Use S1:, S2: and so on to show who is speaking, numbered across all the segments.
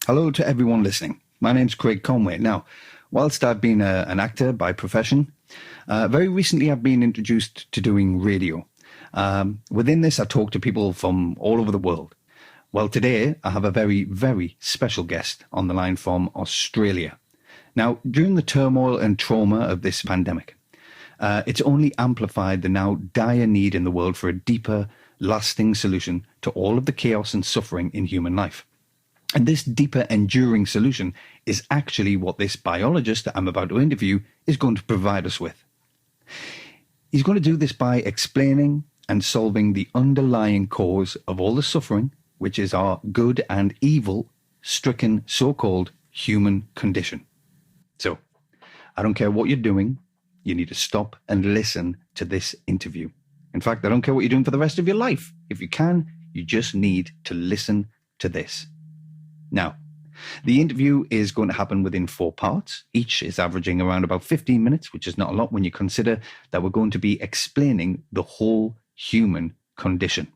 S1: Hello to everyone listening. My name's Craig Conway. Now, whilst I've been an actor by profession, very recently I've been introduced to doing radio. Within this, I talk to people from all over the world. Well, today I have a very, very special guest on the line from Australia. Now, during the turmoil and trauma of this pandemic, it's only amplified the now dire need in the world for a deeper, lasting solution to all of the chaos and suffering in human life. And this deeper, enduring solution is actually what this biologist that I'm about to interview is going to provide us with. He's going to do this by explaining and solving the underlying cause of all the suffering, which is our good and evil stricken so-called human condition. So, I don't care what you're doing, you need to stop and listen to this interview. In fact, I don't care what you're doing for the rest of your life. If you can, you just need to listen to this. Now, the interview is going to happen within 4 parts. Each is averaging around about 15 minutes, which is not a lot when you consider that we're going to be explaining the whole human condition.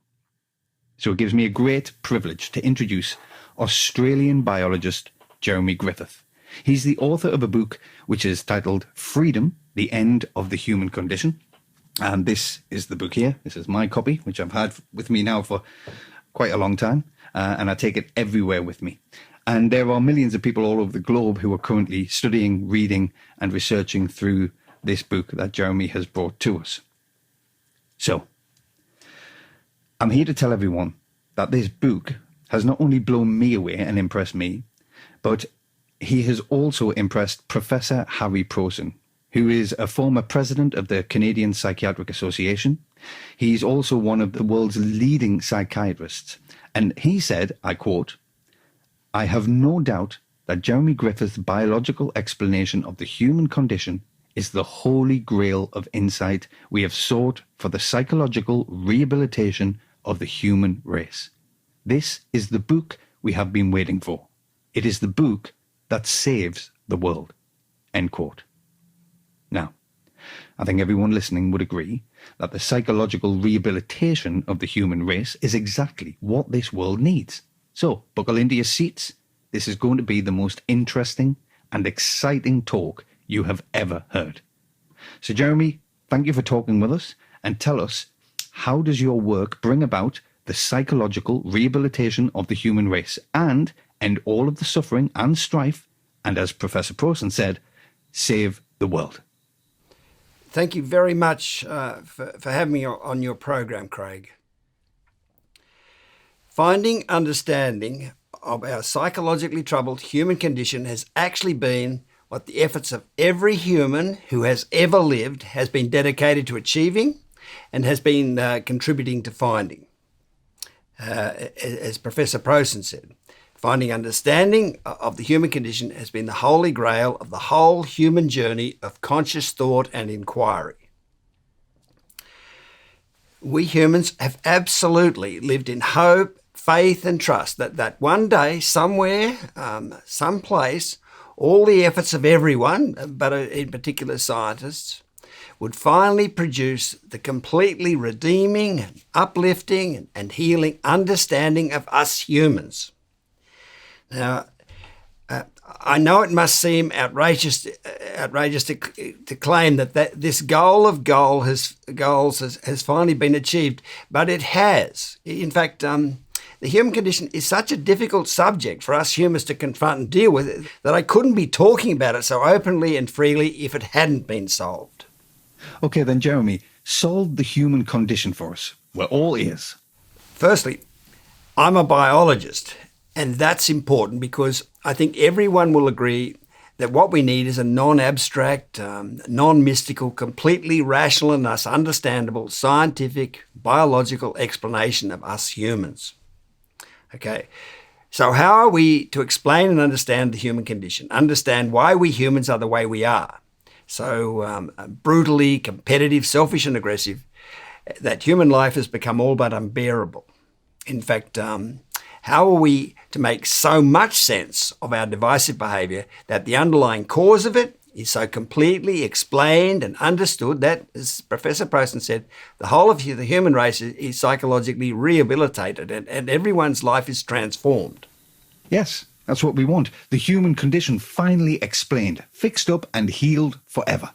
S1: So it gives me a great privilege to introduce Australian biologist Jeremy Griffith. He's the author of a book which is titled Freedom, The End of the Human Condition. And this is the book here. This is my copy, which I've had with me now for quite a long time. And I take it everywhere with me. And there are millions of people all over the globe who are currently studying, reading, and researching through this book that Jeremy has brought to us. So, I'm here to tell everyone that this book has not only blown me away and impressed me, but he has also impressed Professor Harry Prosen, who is a former president of the Canadian Psychiatric Association. He's also one of the world's leading psychiatrists. And he said, I quote, "I have no doubt that Jeremy Griffith's biological explanation of the human condition is the holy grail of insight we have sought for the psychological rehabilitation of the human race. This is the book we have been waiting for. It is the book that saves the world." End quote. Now, I think everyone listening would agree that the psychological rehabilitation of the human race is exactly what this world needs. So, buckle into your seats. This is going to be the most interesting and exciting talk you have ever heard. So, Jeremy, thank you for talking with us, and tell us, how does your work bring about the psychological rehabilitation of the human race and end all of the suffering and strife, and as Professor Prosen said, save the world?
S2: Thank you very much for having me on your program, Craig. Finding understanding of our psychologically troubled human condition has actually been what the efforts of every human who has ever lived has been dedicated to achieving and has been contributing to finding. As Professor Prosen said, finding understanding of the human condition has been the holy grail of the whole human journey of conscious thought and inquiry. We humans have absolutely lived in hope, faith and trust that one day, somewhere, someplace, all the efforts of everyone, but in particular scientists, would finally produce the completely redeeming, uplifting and healing understanding of us humans. Now, I know it must seem outrageous to claim that this goal of goals has finally been achieved, but it has. In fact, the human condition is such a difficult subject for us humans to confront and deal with that I couldn't be talking about it so openly and freely if it hadn't been solved.
S1: Okay, then, Jeremy, solve the human condition for us. We're all ears. Firstly,
S2: I'm a biologist. And that's important because I think everyone will agree that what we need is a non-abstract, non-mystical, completely rational and thus understandable scientific, biological explanation of us humans. Okay, so how are we to explain and understand the human condition? Understand why we humans are the way we are. So brutally competitive, selfish and aggressive, that human life has become all but unbearable. In fact, how are we to make so much sense of our divisive behaviour that the underlying cause of it is so completely explained and understood that, as Professor Prosen said, the whole of the human race is psychologically rehabilitated and everyone's life is transformed?
S1: Yes, That's what we want. The human condition finally explained, fixed up and healed forever.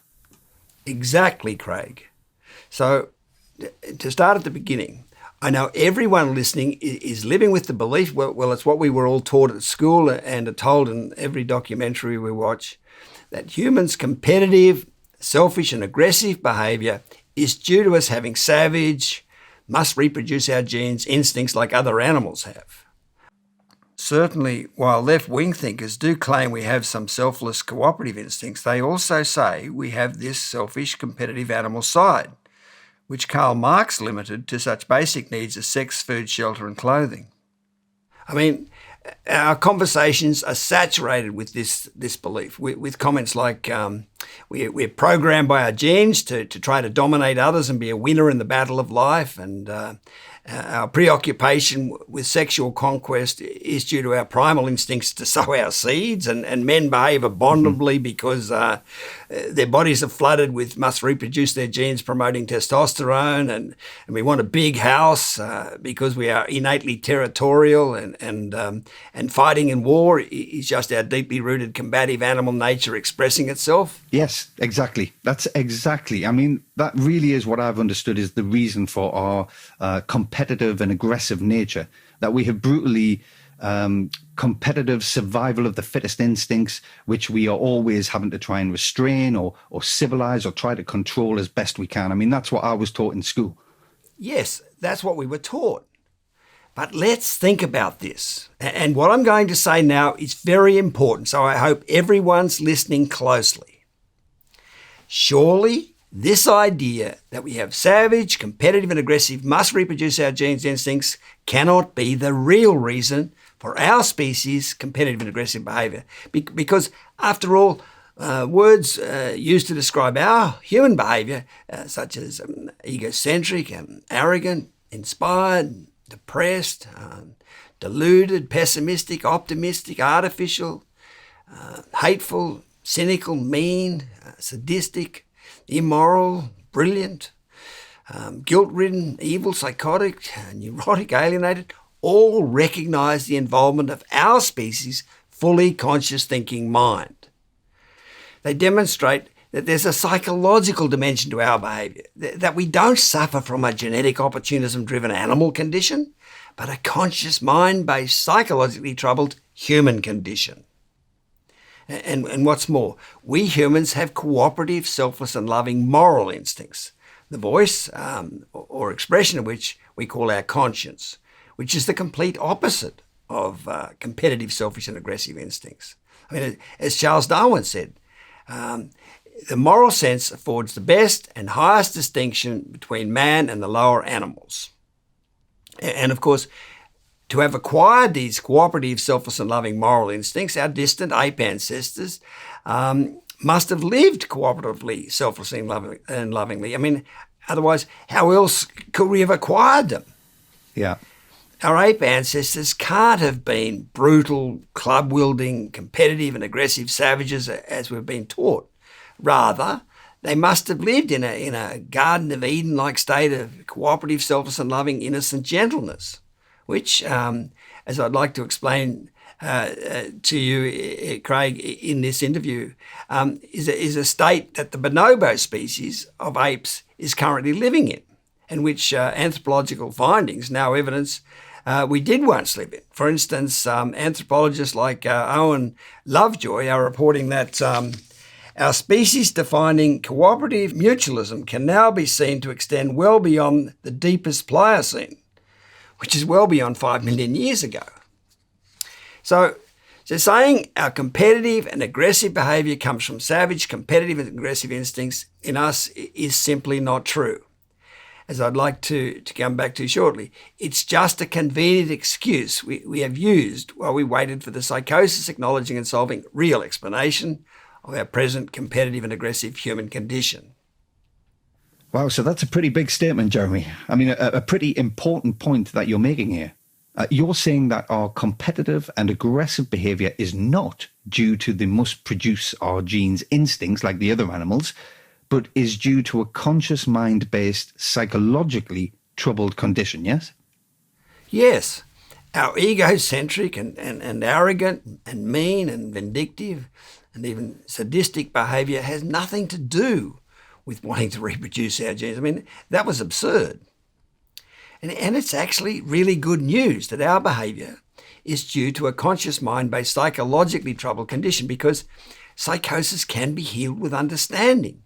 S2: Exactly, Craig. So, to start at the beginning, I know everyone listening is living with the belief, well, it's what we were all taught at school and are told in every documentary we watch, that humans' competitive, selfish and aggressive behaviour is due to us having savage, must reproduce our genes, instincts like other animals have. Certainly, while left-wing thinkers do claim we have some selfless cooperative instincts, they also say we have this selfish competitive animal side, which Karl Marx limited to such basic needs as sex, food, shelter and clothing. I mean, our conversations are saturated with this belief, with comments like we're programmed by our genes to try to dominate others and be a winner in the battle of life, and our preoccupation with sexual conquest is due to our primal instincts to sow our seeds, and men behave abominably because their bodies are flooded with must reproduce their genes promoting testosterone, and we want a big house because we are innately territorial, and fighting in war is just our deeply rooted combative animal nature expressing itself.
S1: Yes, exactly. That's exactly. I mean, that really is what I've understood is the reason for our competitive and aggressive nature, that we have brutally competitive survival of the fittest instincts, which we are always having to try and restrain or civilize or try to control as best we can. I mean, that's what I was taught in school.
S2: Yes, that's what we were taught. But let's think about this. And what I'm going to say now is very important, so I hope everyone's listening closely. Surely, this idea that we have savage, competitive and aggressive, must reproduce our genes instincts cannot be the real reason for our species' competitive and aggressive behaviour. Because, after all, words used to describe our human behaviour, such as egocentric, arrogant, inspired, depressed, deluded, pessimistic, optimistic, artificial, hateful, cynical, mean, sadistic, immoral, brilliant, guilt-ridden, evil, psychotic, neurotic, alienated, all recognise the involvement of our species' fully conscious thinking mind. They demonstrate that there's a psychological dimension to our behaviour, that we don't suffer from a genetic opportunism-driven animal condition, but a conscious, mind-based, psychologically troubled human condition. And what's more, we humans have cooperative, selfless and loving moral instincts, the voice or expression of which we call our conscience, which is the complete opposite of competitive, selfish and aggressive instincts. I mean, as Charles Darwin said, the moral sense affords the best and highest distinction between man and the lower animals. And of course, to have acquired these cooperative, selfless and loving moral instincts, our distant ape ancestors must have lived cooperatively, selflessly and lovingly. I mean, otherwise, how else could we have acquired them?
S1: Yeah.
S2: Our ape ancestors can't have been brutal, club-wielding, competitive and aggressive savages as we've been taught. Rather, they must have lived in a Garden of Eden-like state of cooperative, selfless and loving, innocent gentleness, which, as I'd like to explain to you, Craig, in this interview, is a state that the bonobo species of apes is currently living in, and which anthropological findings now evidence we did once live in. For instance, anthropologists like Owen Lovejoy are reporting that our species-defining cooperative mutualism can now be seen to extend well beyond the deepest Pliocene, which is well beyond 5 million years ago. So saying our competitive and aggressive behaviour comes from savage, competitive and aggressive instincts in us is simply not true. As I'd like to come back to shortly, it's just a convenient excuse we have used while we waited for the psychosis acknowledging and solving real explanation of our present competitive and aggressive human condition.
S1: Wow, so that's a pretty big statement, Jeremy. I mean, a pretty important point that you're making here. You're saying that our competitive and aggressive behaviour is not due to the must produce our genes instincts like the other animals, but is due to a conscious mind-based, psychologically troubled condition, yes?
S2: Yes, Our egocentric and arrogant and mean and vindictive and even sadistic behaviour has nothing to do with wanting to reproduce our genes. I mean, that was absurd. And it's actually really good news that our behaviour is due to a conscious mind-based psychologically troubled condition, because psychosis can be healed with understanding.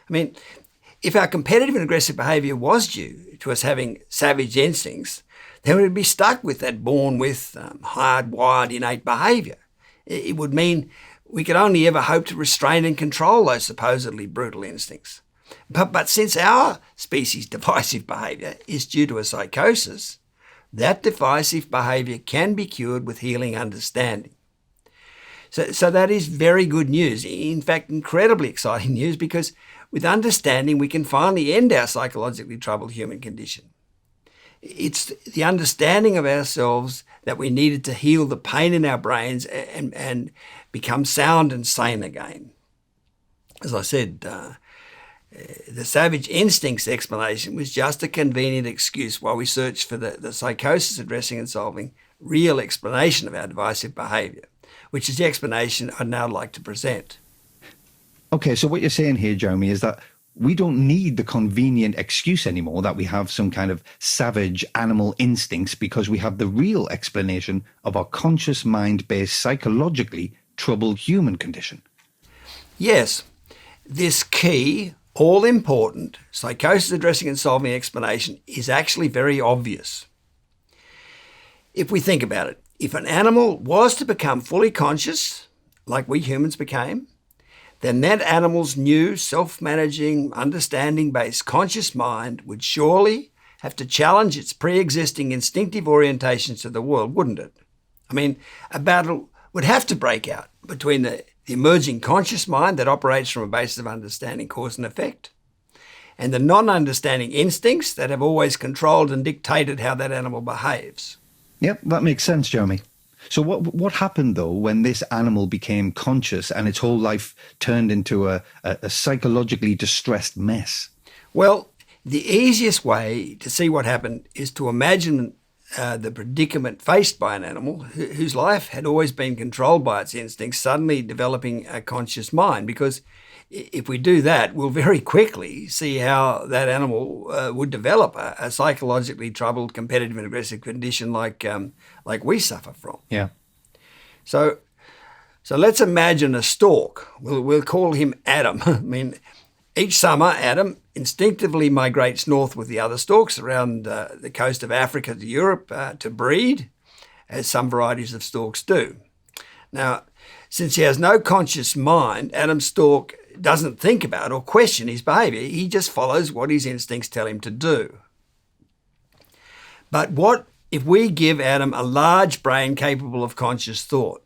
S2: I mean, if our competitive and aggressive behaviour was due to us having savage instincts, then we'd be stuck with that born with hardwired innate behaviour. It would mean we could only ever hope to restrain and control those supposedly brutal instincts. But since our species' divisive behaviour is due to a psychosis, that divisive behaviour can be cured with healing understanding. So that is very good news. In fact, incredibly exciting news, because with understanding we can finally end our psychologically troubled human condition. It's the understanding of ourselves that we needed to heal the pain in our brains and become sound and sane again. As I said, the savage instincts explanation was just a convenient excuse while we searched for the psychosis addressing and solving real explanation of our divisive behaviour, which is the explanation I'd now like to present.
S1: Okay, so what you're saying here, Jeremy, is that we don't need the convenient excuse anymore that we have some kind of savage animal instincts, because we have the real explanation of our conscious mind-based psychologically troubled human condition.
S2: Yes, this key, all-important psychosis addressing and solving explanation is actually very obvious. If we think about it, if an animal was to become fully conscious, like we humans became, then that animal's new self-managing, understanding-based conscious mind would surely have to challenge its pre-existing instinctive orientations to the world, wouldn't it? I mean, a battle would have to break out between the emerging conscious mind that operates from a basis of understanding cause and effect, and the non-understanding instincts that have always controlled and dictated how that animal behaves.
S1: Yep, that makes sense, Jeremy. So what happened, though, when this animal became conscious and its whole life turned into a psychologically distressed mess?
S2: Well, the easiest way to see what happened is to imagine the predicament faced by an animal whose life had always been controlled by its instincts suddenly developing a conscious mind, because if we do that, we'll very quickly see how that animal would develop a psychologically troubled, competitive and aggressive condition like we suffer from.
S1: Yeah.
S2: So let's imagine a stork. We'll call him Adam. I mean, each summer, Adam instinctively migrates north with the other storks around the coast of Africa to Europe to breed, as some varieties of storks do. Now, since he has no conscious mind, Adam stork doesn't think about or question his behaviour. He just follows what his instincts tell him to do. But what if we give Adam a large brain capable of conscious thought?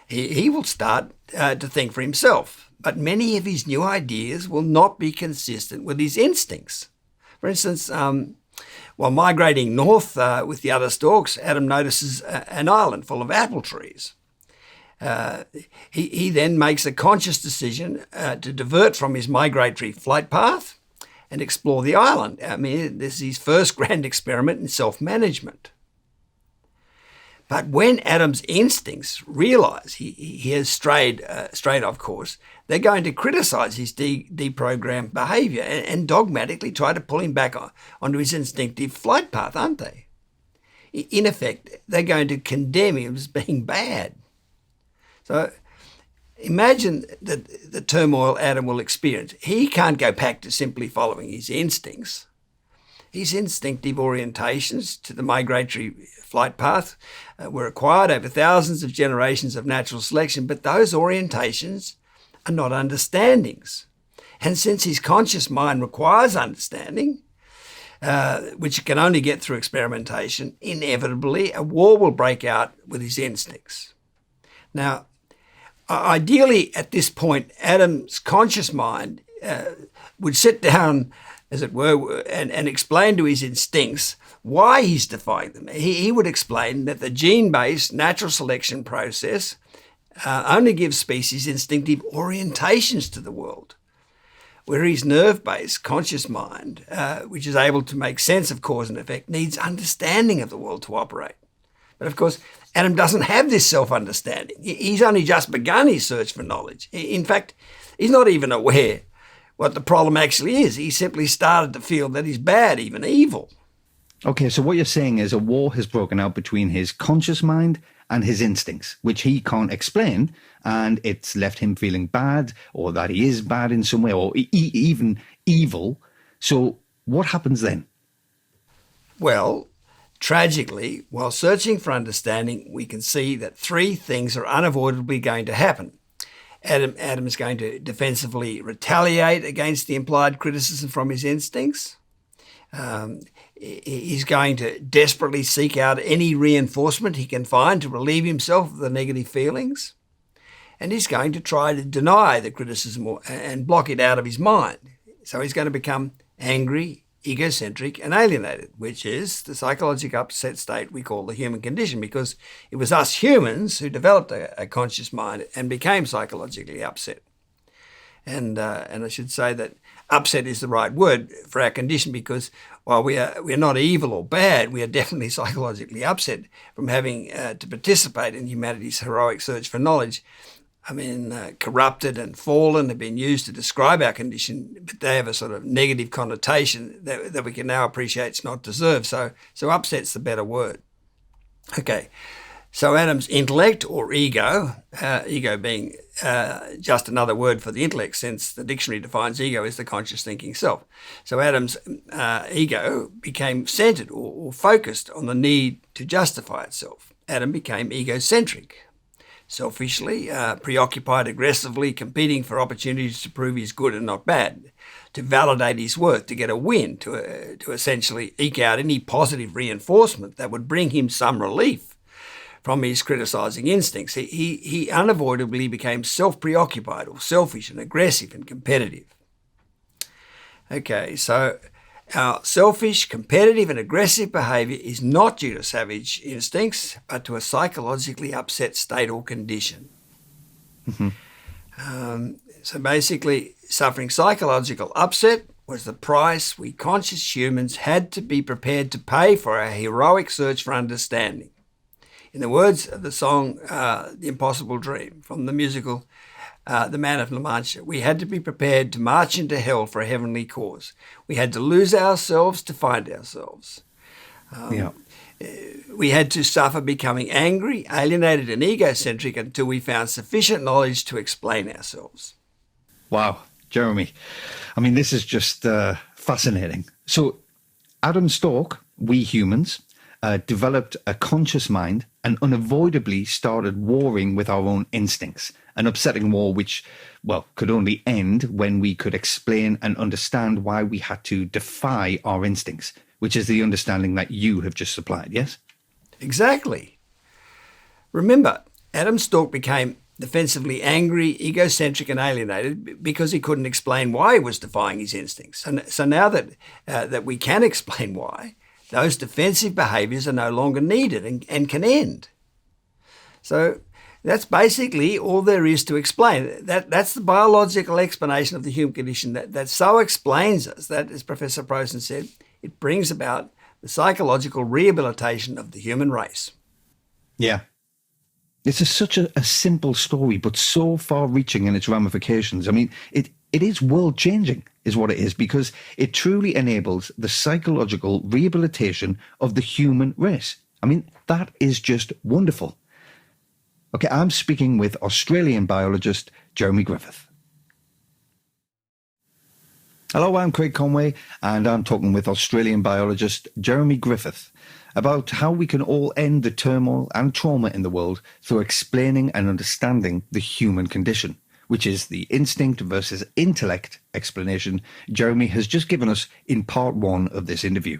S2: He will start to think for himself, but many of his new ideas will not be consistent with his instincts. For instance, while migrating north with the other storks, Adam notices an island full of apple trees. He then makes a conscious decision to divert from his migratory flight path and explore the island. I mean, this is his first grand experiment in self-management. But when Adam's instincts realise he has strayed off course, they're going to criticise his deprogrammed behaviour and dogmatically try to pull him back onto his instinctive flight path, aren't they? In effect, they're going to condemn him as being bad. So imagine the turmoil Adam will experience. He can't go back to simply following his instincts. His instinctive orientations to the migratory flight path were acquired over thousands of generations of natural selection, but those orientations are not understandings. And since his conscious mind requires understanding, which it can only get through experimentation, inevitably a war will break out with his instincts. Now, ideally at this point, Adam's conscious mind would sit down, as it were, and explain to his instincts why he's defying them. He would explain that the gene-based natural selection process only gives species instinctive orientations to the world, where his nerve-based conscious mind, which is able to make sense of cause and effect, needs understanding of the world to operate. But of course, Adam doesn't have this self-understanding. He's only just begun his search for knowledge. In fact, he's not even aware what the problem actually is. He simply started to feel that he's bad, even evil.
S1: Okay, so what you're saying is a war has broken out between his conscious mind and his instincts, which he can't explain, and it's left him feeling bad, or that he is bad in some way, or even evil. So what happens then?
S2: Well, tragically, while searching for understanding, we can see that three things are unavoidably going to happen. Adam is going to defensively retaliate against the implied criticism from his instincts. He's going to desperately seek out any reinforcement he can find to relieve himself of the negative feelings. And he's going to try to deny the criticism and block it out of his mind. So he's going to become angry, egocentric and alienated, which is the psychological upset state we call the human condition, because it was us humans who developed a conscious mind and became psychologically upset. And I should say that upset is the right word for our condition, because while we're not evil or bad, we are definitely psychologically upset from having to participate in humanity's heroic search for knowledge. I mean, corrupted and fallen have been used to describe our condition, but they have a sort of negative connotation that we can now appreciate it's not deserved. So upset's the better word. Okay, so Adam's intellect or ego, ego being just another word for the intellect, since the dictionary defines ego as the conscious thinking self. So Adam's ego became centered or focused on the need to justify itself. Adam became egocentric. Selfishly, preoccupied, aggressively competing for opportunities to prove he's good and not bad, to validate his worth, to get a win, to essentially eke out any positive reinforcement that would bring him some relief from his criticising instincts. He unavoidably became self-preoccupied or selfish and aggressive and competitive. Okay, so our selfish, competitive and aggressive behaviour is not due to savage instincts, but to a psychologically upset state or condition. Mm-hmm. So basically, suffering psychological upset was the price we conscious humans had to be prepared to pay for our heroic search for understanding. In the words of the song The Impossible Dream from the musical The Man of La Mancha, we had to be prepared to march into hell for a heavenly cause. We had to lose ourselves to find ourselves. We had to suffer becoming angry, alienated and egocentric until we found sufficient knowledge to explain ourselves.
S1: Wow, Jeremy. I mean, this is just fascinating. So Adam Stork, we humans, developed a conscious mind and unavoidably started warring with our own instincts, an upsetting war which, well, could only end when we could explain and understand why we had to defy our instincts, which is the understanding that you have just supplied, yes?
S2: Exactly. Remember, Adam Stork became defensively angry, egocentric and alienated because he couldn't explain why he was defying his instincts. So now that we can explain why, those defensive behaviours are no longer needed and can end. So that's basically all there is to explain. That's the biological explanation of the human condition that so explains us that, as Professor Prosen said, it brings about the psychological rehabilitation of the human race.
S1: Yeah. This is such a simple story, but so far-reaching in its ramifications. I mean, it is world-changing, is what it is, because it truly enables the psychological rehabilitation of the human race. I mean, that is just wonderful. Okay, I'm speaking with Australian biologist Jeremy Griffith. Hello, I'm Craig Conway, and I'm talking with Australian biologist Jeremy Griffith about how we can all end the turmoil and trauma in the world through explaining and understanding the human condition, which is the instinct versus intellect explanation Jeremy has just given us in part one of this interview.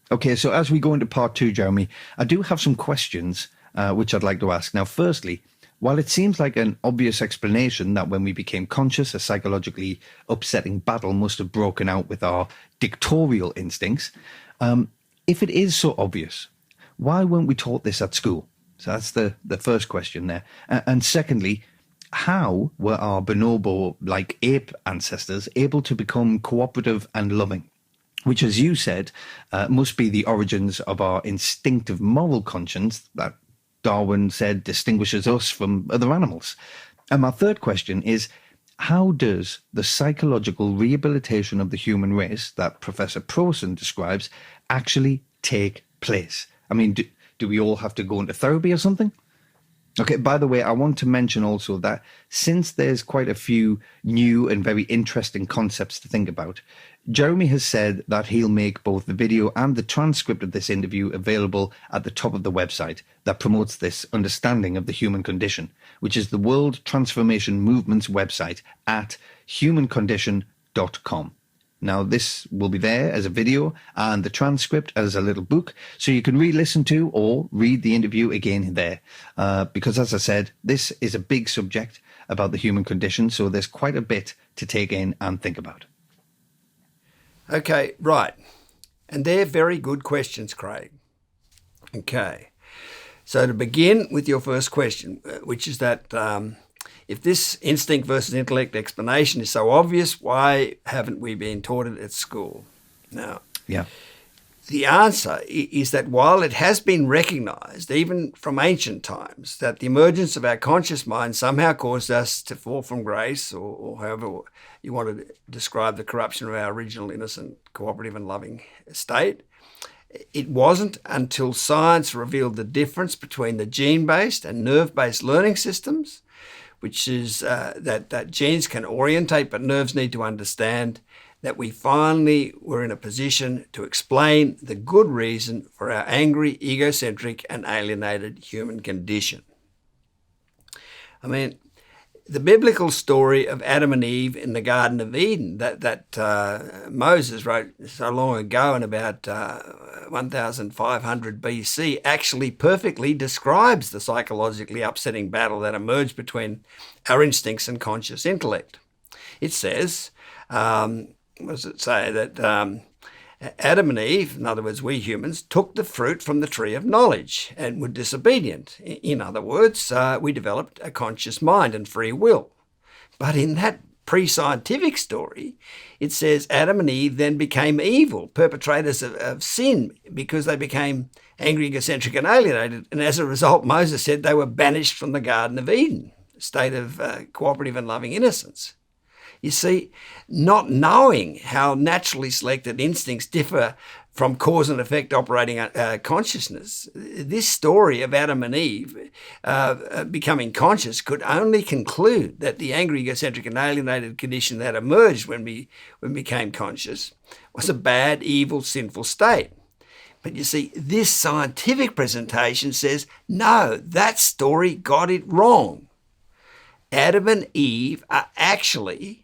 S1: Okay, so as we go into part two, Jeremy, I do have some questions which I'd like to ask. Now, firstly, while it seems like an obvious explanation that when we became conscious, a psychologically upsetting battle must have broken out with our dictatorial instincts, if it is so obvious, why weren't we taught this at school? So that's the first question there. And secondly, how were our bonobo-like ape ancestors able to become cooperative and loving? which, as you said, must be the origins of our instinctive moral conscience that Darwin said distinguishes us from other animals. And my third question is, how does the psychological rehabilitation of the human race that Professor Prosen describes actually take place? I mean, do we all have to go into therapy or something? Okay, by the way, I want to mention also that since there's quite a few new and very interesting concepts to think about, Jeremy has said that he'll make both the video and the transcript of this interview available at the top of the website that promotes this understanding of the human condition, which is the World Transformation Movement's website at humancondition.com. Now, this will be there as a video and the transcript as a little book, so you can re-listen to or read the interview again there. Because, as I said, this is a big subject about the human condition, so there's quite a bit to take in and think about.
S2: Okay, right. And they're very good questions, Craig. Okay. So to begin with your first question, which is that if this instinct versus intellect explanation is so obvious, why haven't we been taught it at school? Now, the answer is that while it has been recognized, even from ancient times, that the emergence of our conscious mind somehow caused us to fall from grace, or however you want to describe the corruption of our original innocent, cooperative and loving state, it wasn't until science revealed the difference between the gene-based and nerve-based learning systems, which is that genes can orientate but nerves need to understand, that we finally were in a position to explain the good reason for our angry, egocentric and alienated human condition. I mean, the biblical story of Adam and Eve in the Garden of Eden that Moses wrote so long ago in about 1500 BC actually perfectly describes the psychologically upsetting battle that emerged between our instincts and conscious intellect. It says, what does it say? That Adam and Eve, in other words, we humans, took the fruit from the tree of knowledge and were disobedient. In other words, we developed a conscious mind and free will. But in that pre-scientific story, it says Adam and Eve then became evil, perpetrators of sin, because they became angry, egocentric and alienated. And as a result, Moses said they were banished from the Garden of Eden, a state of cooperative and loving innocence. You see, not knowing how naturally selected instincts differ from cause and effect operating consciousness, this story of Adam and Eve becoming conscious could only conclude that the angry, egocentric and alienated condition that emerged when we became conscious was a bad, evil, sinful state. But you see, this scientific presentation says, no, that story got it wrong. Adam and Eve are actually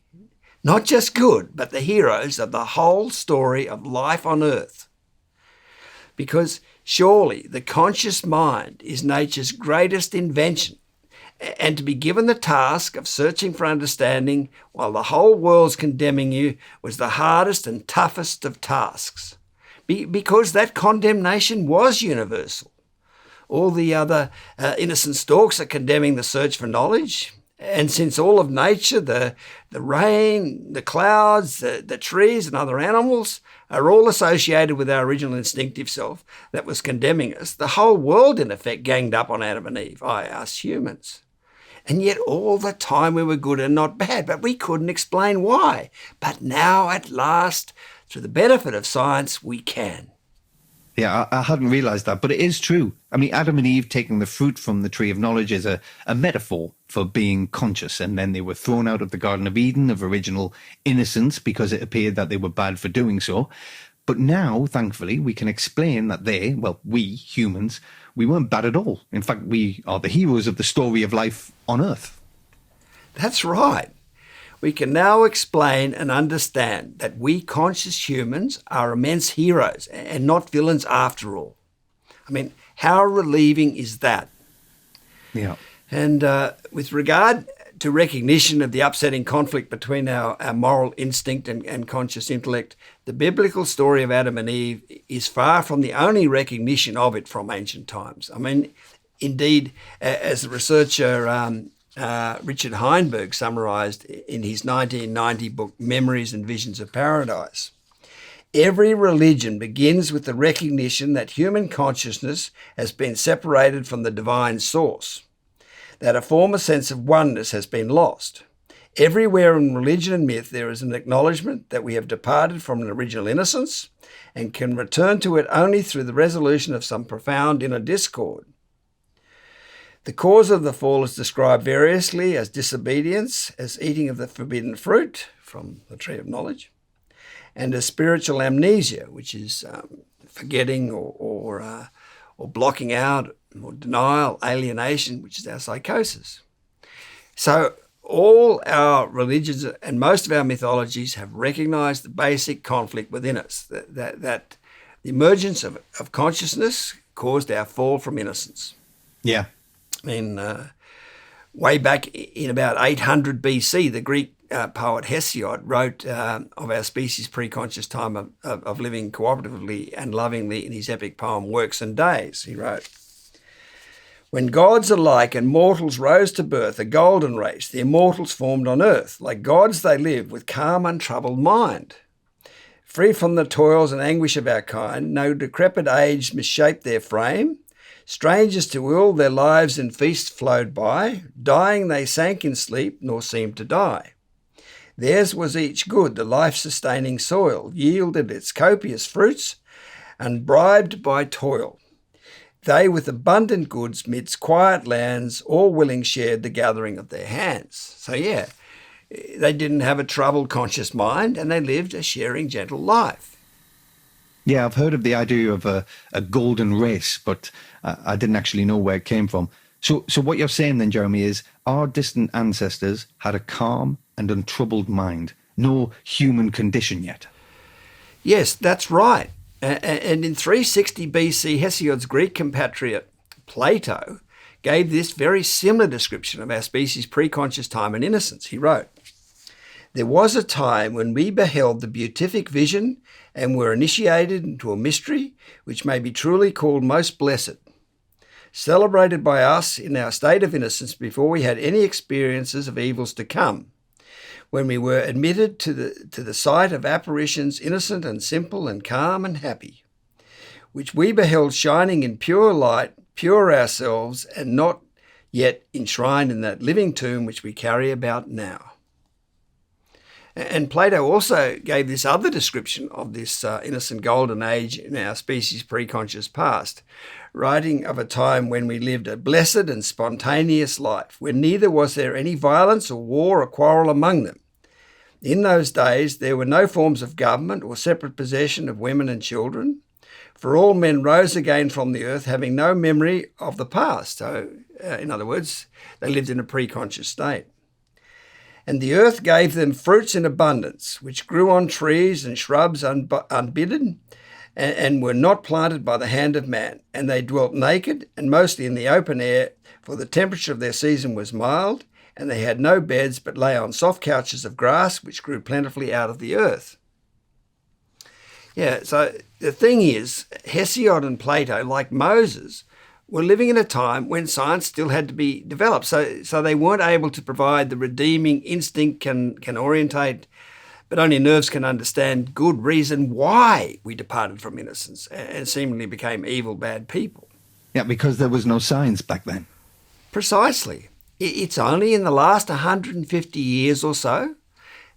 S2: not just good, but the heroes of the whole story of life on earth. Because surely the conscious mind is nature's greatest invention, and to be given the task of searching for understanding while the whole world's condemning you was the hardest and toughest of tasks. Because that condemnation was universal. All the other innocent stalks are condemning the search for knowledge. And since all of nature, the rain, the clouds, the trees and other animals are all associated with our original instinctive self that was condemning us, the whole world in effect ganged up on Adam and Eve, us humans. And yet all the time we were good and not bad, but we couldn't explain why. But now at last, through the benefit of science, we can.
S1: Yeah, I hadn't realized that, but it is true. I mean, Adam and Eve taking the fruit from the tree of knowledge is a metaphor for being conscious, and then they were thrown out of the Garden of Eden of original innocence because it appeared that they were bad for doing so. But now, thankfully, we can explain that we humans, we weren't bad at all. In fact, we are the heroes of the story of life on Earth.
S2: That's right. We can now explain and understand that we conscious humans are immense heroes and not villains after all. I mean, how relieving is that?
S1: Yeah.
S2: And with regard to recognition of the upsetting conflict between our moral instinct and conscious intellect, the biblical story of Adam and Eve is far from the only recognition of it from ancient times. I mean, indeed, as the researcher Richard Heinberg summarised in his 1990 book, Memories and Visions of Paradise, Every religion begins with the recognition that human consciousness has been separated from the divine source, that a former sense of oneness has been lost. Everywhere in religion and myth there is an acknowledgement that we have departed from an original innocence and can return to it only through the resolution of some profound inner discord. The cause of the fall is described variously as disobedience, as eating of the forbidden fruit from the tree of knowledge, and as spiritual amnesia, which is forgetting or blocking out, or denial, alienation, which is our psychosis. So all our religions and most of our mythologies have recognized the basic conflict within us, that the emergence of consciousness caused our fall from innocence.
S1: Yeah.
S2: I mean, way back in about 800 BC, the Greek poet Hesiod wrote of our species' pre-conscious time of living cooperatively and lovingly in his epic poem Works and Days. He wrote, "When gods alike and mortals rose to birth, a golden race, the immortals formed on earth. Like gods they lived with calm, untroubled mind. Free from the toils and anguish of our kind, no decrepit age misshaped their frame. Strangers to ill, their lives in feast flowed by. Dying they sank in sleep, nor seemed to die. Theirs was each good, the life-sustaining soil, yielded its copious fruits, unbribed by toil. They with abundant goods midst quiet lands, all willing shared the gathering of their hands." So yeah, they didn't have a troubled conscious mind and they lived a sharing gentle life.
S1: Yeah, I've heard of the idea of a golden race, but I didn't actually know where it came from. So what you're saying then, Jeremy, is our distant ancestors had a calm and untroubled mind, no human condition yet.
S2: Yes, that's right. And in 360 BC, Hesiod's Greek compatriot Plato gave this very similar description of our species' pre-conscious time and innocence. He wrote, "There was a time when we beheld the beatific vision and were initiated into a mystery which may be truly called most blessed, celebrated by us in our state of innocence before we had any experiences of evils to come, when we were admitted to the sight of apparitions innocent and simple and calm and happy, which we beheld shining in pure light, pure ourselves, and not yet enshrined in that living tomb which we carry about now." And Plato also gave this other description of this innocent golden age in our species' pre-conscious past, writing of a time when we lived a blessed and spontaneous life, when neither was there any violence or war or quarrel among them. In those days there were no forms of government or separate possession of women and children, for all men rose again from the earth having no memory of the past. So, in other words, they lived in a pre-conscious state. "And the earth gave them fruits in abundance, which grew on trees and shrubs unbidden, and were not planted by the hand of man. And they dwelt naked and mostly in the open air, for the temperature of their season was mild, and they had no beds but lay on soft couches of grass, which grew plentifully out of the earth." Yeah, so the thing is, Hesiod and Plato, like Moses, were living in a time when science still had to be developed. So they weren't able to provide the redeeming instinct can orientate, but only nerves can understand good reason why we departed from innocence and seemingly became evil, bad people.
S1: Yeah, because there was no science back then.
S2: Precisely. It's only in the last 150 years or so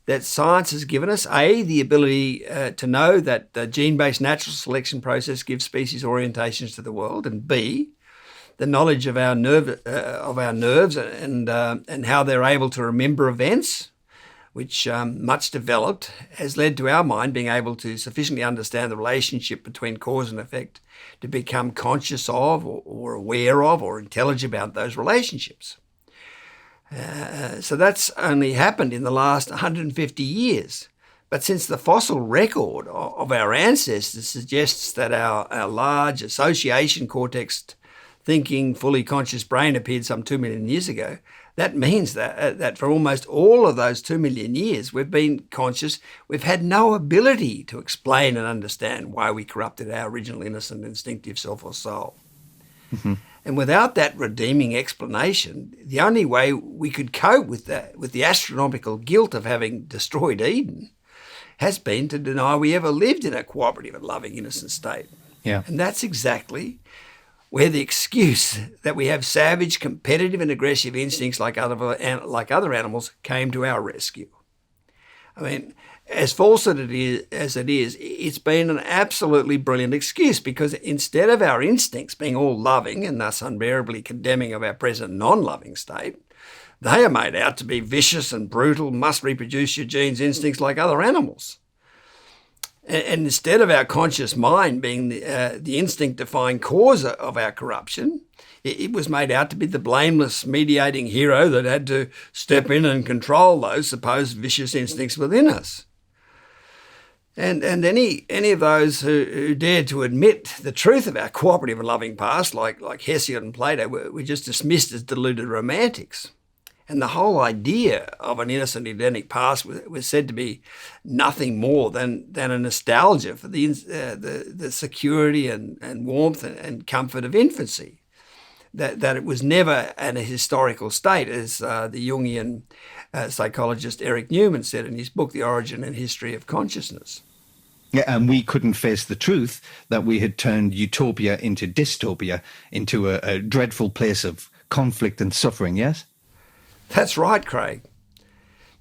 S2: that science has given us, A, the ability to know that the gene-based natural selection process gives species orientations to the world, and B, the knowledge of our nerves and how they're able to remember events, which much developed, has led to our mind being able to sufficiently understand the relationship between cause and effect to become conscious of or aware of or intelligent about those relationships. So that's only happened in the last 150 years. But since the fossil record of our ancestors suggests that our large association cortex thinking, fully conscious brain appeared some 2 million years ago, that means that for almost all of those 2 million years we've been conscious, we've had no ability to explain and understand why we corrupted our original innocent instinctive self or soul. Mm-hmm. And without that redeeming explanation, the only way we could cope with the astronomical guilt of having destroyed Eden has been to deny we ever lived in a cooperative and loving, innocent state.
S1: Yeah.
S2: And that's exactly where the excuse that we have savage, competitive and aggressive instincts like other animals came to our rescue. I mean, as false as it is, it's been an absolutely brilliant excuse, because instead of our instincts being all loving and thus unbearably condemning of our present non-loving state, they are made out to be vicious and brutal, must reproduce your genes instincts like other animals. And instead of our conscious mind being the instinct-defying cause of our corruption, it was made out to be the blameless mediating hero that had to step in and control those supposed vicious instincts within us. And any of those who dared to admit the truth of our cooperative and loving past, like Hesiod and Plato, were just dismissed as deluded romantics. And the whole idea of an innocent Edenic past was said to be nothing more than a nostalgia for the security and warmth and comfort of infancy. That it was never a historical state, as the Jungian psychologist Eric Newman said in his book, The Origin and History of Consciousness.
S1: Yeah, and we couldn't face the truth that we had turned utopia into dystopia, into a dreadful place of conflict and suffering, yes?
S2: That's right, Craig.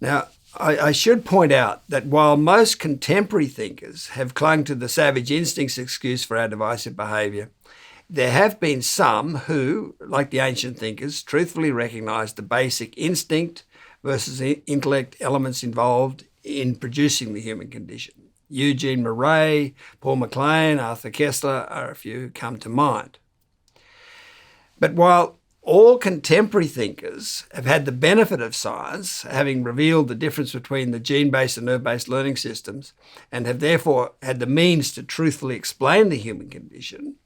S2: Now, I should point out that while most contemporary thinkers have clung to the savage instincts excuse for our divisive behaviour, there have been some who, like the ancient thinkers, truthfully recognised the basic instinct versus intellect elements involved in producing the human condition. Eugene Murray, Paul MacLean, Arthur Koestler are a few who come to mind. But while all contemporary thinkers have had the benefit of science, having revealed the difference between the gene-based and nerve-based learning systems, and have therefore had the means to truthfully explain the human condition,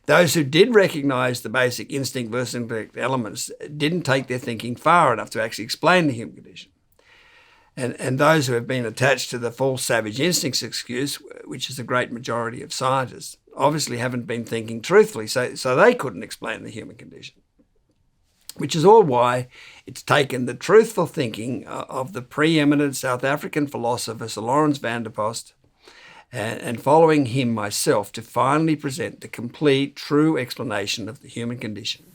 S2: those who did recognise the basic instinct versus intellect elements didn't take their thinking far enough to actually explain the human condition. And those who have been attached to the false savage instincts excuse, which is the great majority of scientists, obviously haven't been thinking truthfully, so they couldn't explain the human condition. Which is all why it's taken the truthful thinking of the preeminent South African philosopher Sir Lawrence van der Post and following him myself to finally present the complete, true explanation of the human condition.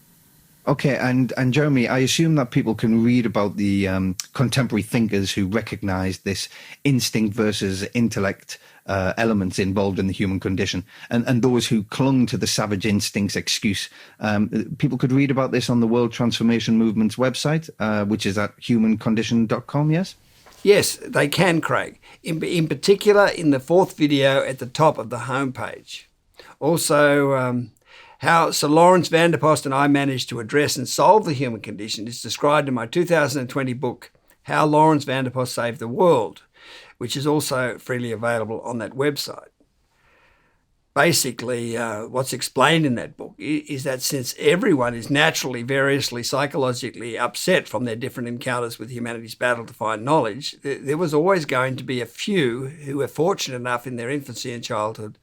S1: Okay, and Jeremy, I assume that people can read about the contemporary thinkers who recognised this instinct versus intellect elements involved in the human condition, and those who clung to the savage instincts excuse. People could read about this on the World Transformation Movement's website, which is at humancondition.com, yes?
S2: Yes, they can, Craig. In particular, in the fourth video at the top of the homepage. Also, how Sir Lawrence van der Post and I managed to address and solve the human condition is described in my 2020 book, How Lawrence van der Post Saved the World, which is also freely available on that website. Basically, what's explained in that book is that since everyone is naturally, variously, psychologically upset from their different encounters with humanity's battle to find knowledge, there was always going to be a few who were fortunate enough in their infancy and childhood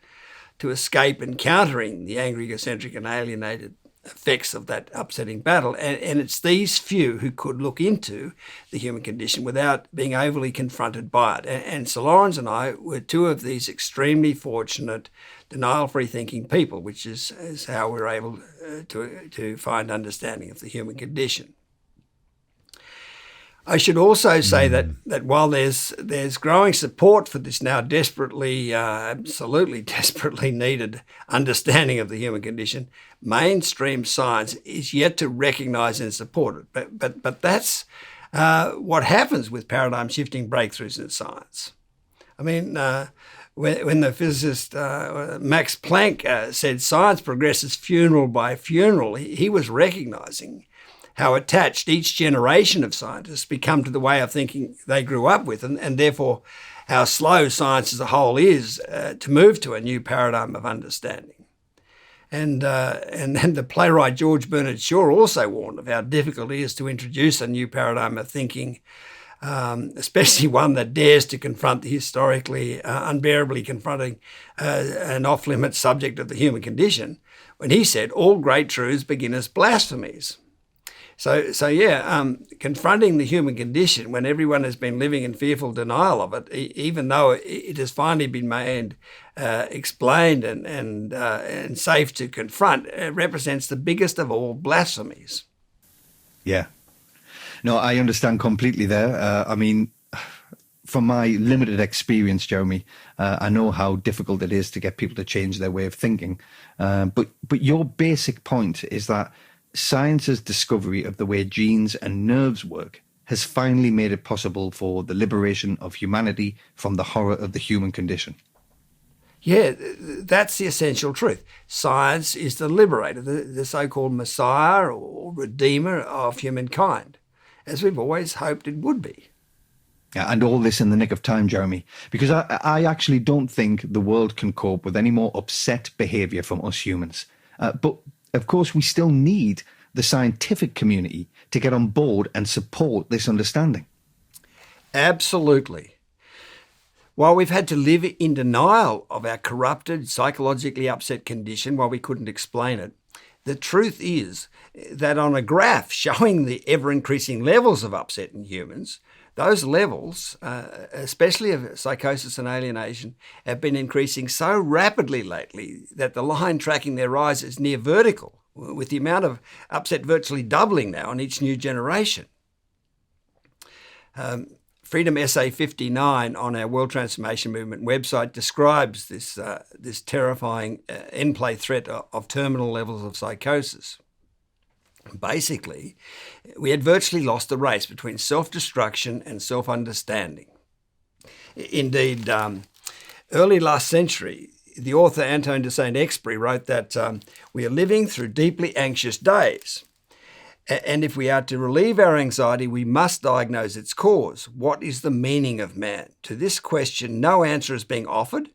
S2: to escape encountering the angry, egocentric and alienated effects of that upsetting battle. And it's these few who could look into the human condition without being overly confronted by it. And Sir Lawrence and I were two of these extremely fortunate, denial-free thinking people, which is how we're able to find understanding of the human condition. I should also say that while there's growing support for this now absolutely desperately needed understanding of the human condition, mainstream science is yet to recognise and support it. But that's what happens with paradigm-shifting breakthroughs in science. I mean, when the physicist Max Planck said science progresses funeral by funeral, he was recognising how attached each generation of scientists become to the way of thinking they grew up with, and therefore how slow science as a whole is to move to a new paradigm of understanding. And the playwright George Bernard Shaw also warned of how difficult it is to introduce a new paradigm of thinking, especially one that dares to confront the historically unbearably confronting an off-limits subject of the human condition, when he said all great truths begin as blasphemies. Confronting the human condition when everyone has been living in fearful denial of it, even though it has finally been made, explained and safe to confront, represents the biggest of all blasphemies.
S1: Yeah. No, I understand completely there. From my limited experience, Jeremy, I know how difficult it is to get people to change their way of thinking. But your basic point is that science's discovery of the way genes and nerves work has finally made it possible for the liberation of humanity from the horror of the human condition.
S2: Yeah, that's the essential truth. Science is the liberator, the so-called messiah or redeemer of humankind, as we've always hoped it would be.
S1: Yeah, and all this in the nick of time, Jeremy, because I actually don't think the world can cope with any more upset behaviour from us humans. But, of course, we still need the scientific community to get on board and support this understanding.
S2: Absolutely. While we've had to live in denial of our corrupted, psychologically upset condition while we couldn't explain it, the truth is that on a graph showing the ever-increasing levels of upset in humans, those levels, especially of psychosis and alienation, have been increasing so rapidly lately that the line tracking their rise is near vertical, with the amount of upset virtually doubling now in each new generation. Freedom Essay 59 on our World Transformation Movement website describes this terrifying in-play threat of terminal levels of psychosis. Basically, we had virtually lost the race between self-destruction and self-understanding. Indeed, early last century, the author Antoine de Saint-Exupéry wrote that we are living through deeply anxious days. And if we are to relieve our anxiety, we must diagnose its cause. What is the meaning of man? To this question, no answer is being offered,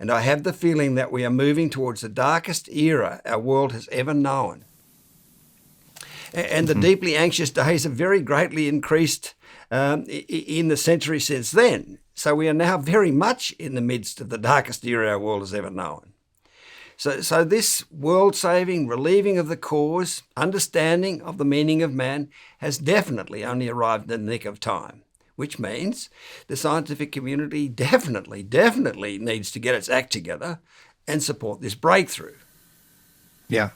S2: and I have the feeling that we are moving towards the darkest era our world has ever known. And the deeply anxious days have very greatly increased in the century since then. So we are now very much in the midst of the darkest era our world has ever known. So this world-saving, relieving of the cause, understanding of the meaning of man has definitely only arrived in the nick of time, which means the scientific community definitely needs to get its act together and support this breakthrough.
S1: Yeah.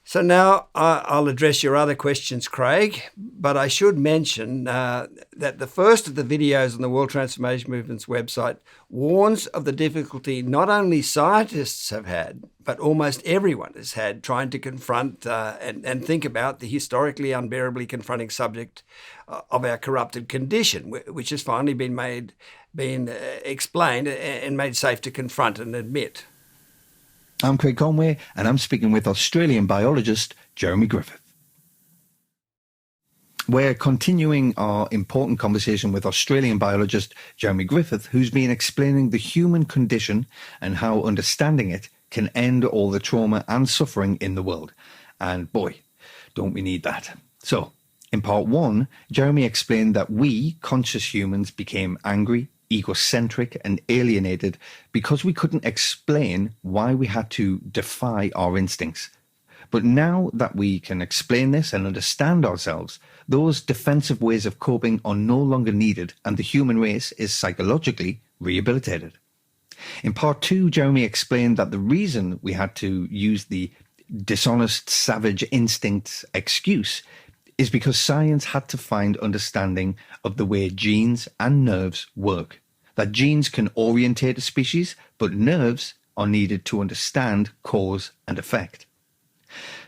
S2: So now I'll address your other questions, Craig, but I should mention that the first of the videos on the World Transformation Movement's website warns of the difficulty not only scientists have had, but almost everyone has had trying to confront and think about the historically unbearably confronting subject of our corrupted condition, which has finally been explained and made safe to confront and admit.
S1: I'm Craig Conway, and I'm speaking with Australian biologist Jeremy Griffith. We're continuing our important conversation with Australian biologist Jeremy Griffith, who's been explaining the human condition and how understanding it can end all the trauma and suffering in the world. And boy, don't we need that. So, in part one, Jeremy explained that we, conscious humans, became angry, egocentric and alienated because we couldn't explain why we had to defy our instincts. But now that we can explain this and understand ourselves, those defensive ways of coping are no longer needed and the human race is psychologically rehabilitated. In part two, Jeremy explained that the reason we had to use the dishonest, savage instinct excuse is because science had to find understanding of the way genes and nerves work. That genes can orientate a species, but nerves are needed to understand cause and effect.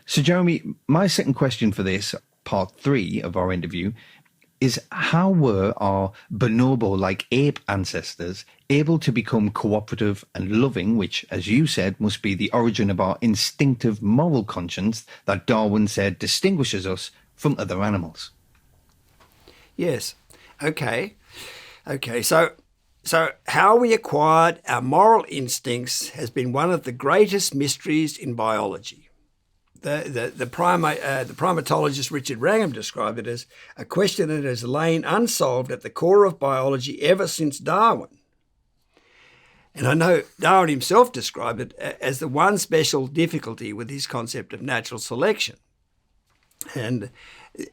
S1: So Jeremy, my second question for this, part three of our interview, is how were our bonobo-like ape ancestors able to become cooperative and loving, which, as you said, must be the origin of our instinctive moral conscience that Darwin said distinguishes us from other animals?
S2: Yes. Okay. So how we acquired our moral instincts has been one of the greatest mysteries in biology. The primatologist Richard Wrangham described it as a question that has lain unsolved at the core of biology ever since Darwin. And I know Darwin himself described it as the one special difficulty with his concept of natural selection. And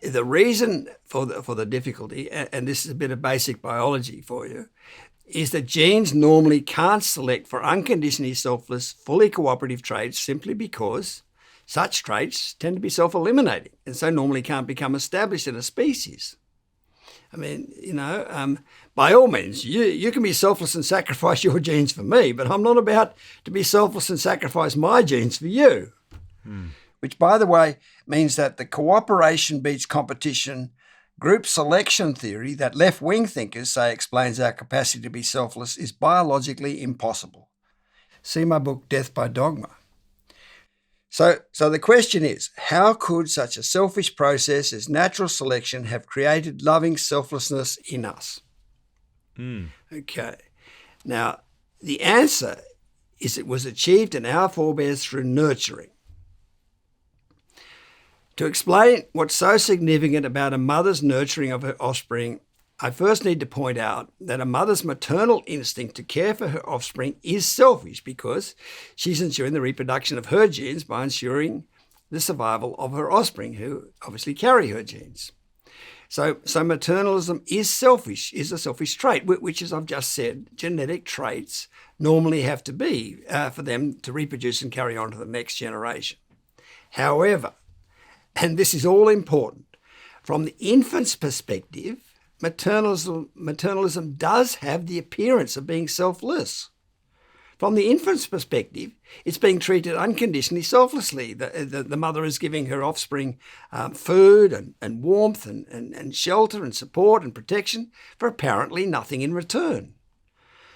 S2: the reason for the difficulty, and this is a bit of basic biology for you, is that genes normally can't select for unconditionally selfless, fully cooperative traits simply because such traits tend to be self-eliminating and so normally can't become established in a species. I mean, by all means, you can be selfless and sacrifice your genes for me, but I'm not about to be selfless and sacrifice my genes for you. Which, by the way, means that the cooperation beats competition group selection theory that left-wing thinkers say explains our capacity to be selfless is biologically impossible. See my book, Death by Dogma. So the question is, how could such a selfish process as natural selection have created loving selflessness in us? Okay. Now, the answer is it was achieved in our forebears through nurturing. To explain what's so significant about a mother's nurturing of her offspring, I first need to point out that a mother's maternal instinct to care for her offspring is selfish because she's ensuring the reproduction of her genes by ensuring the survival of her offspring, who obviously carry her genes. So maternalism is selfish, is a selfish trait, which, as I've just said, genetic traits normally have to be for them to reproduce and carry on to the next generation. However, and this is all important, from the infant's perspective, maternalism does have the appearance of being selfless. From the infant's perspective, it's being treated unconditionally selflessly. The mother is giving her offspring food and warmth and shelter and support and protection for apparently nothing in return.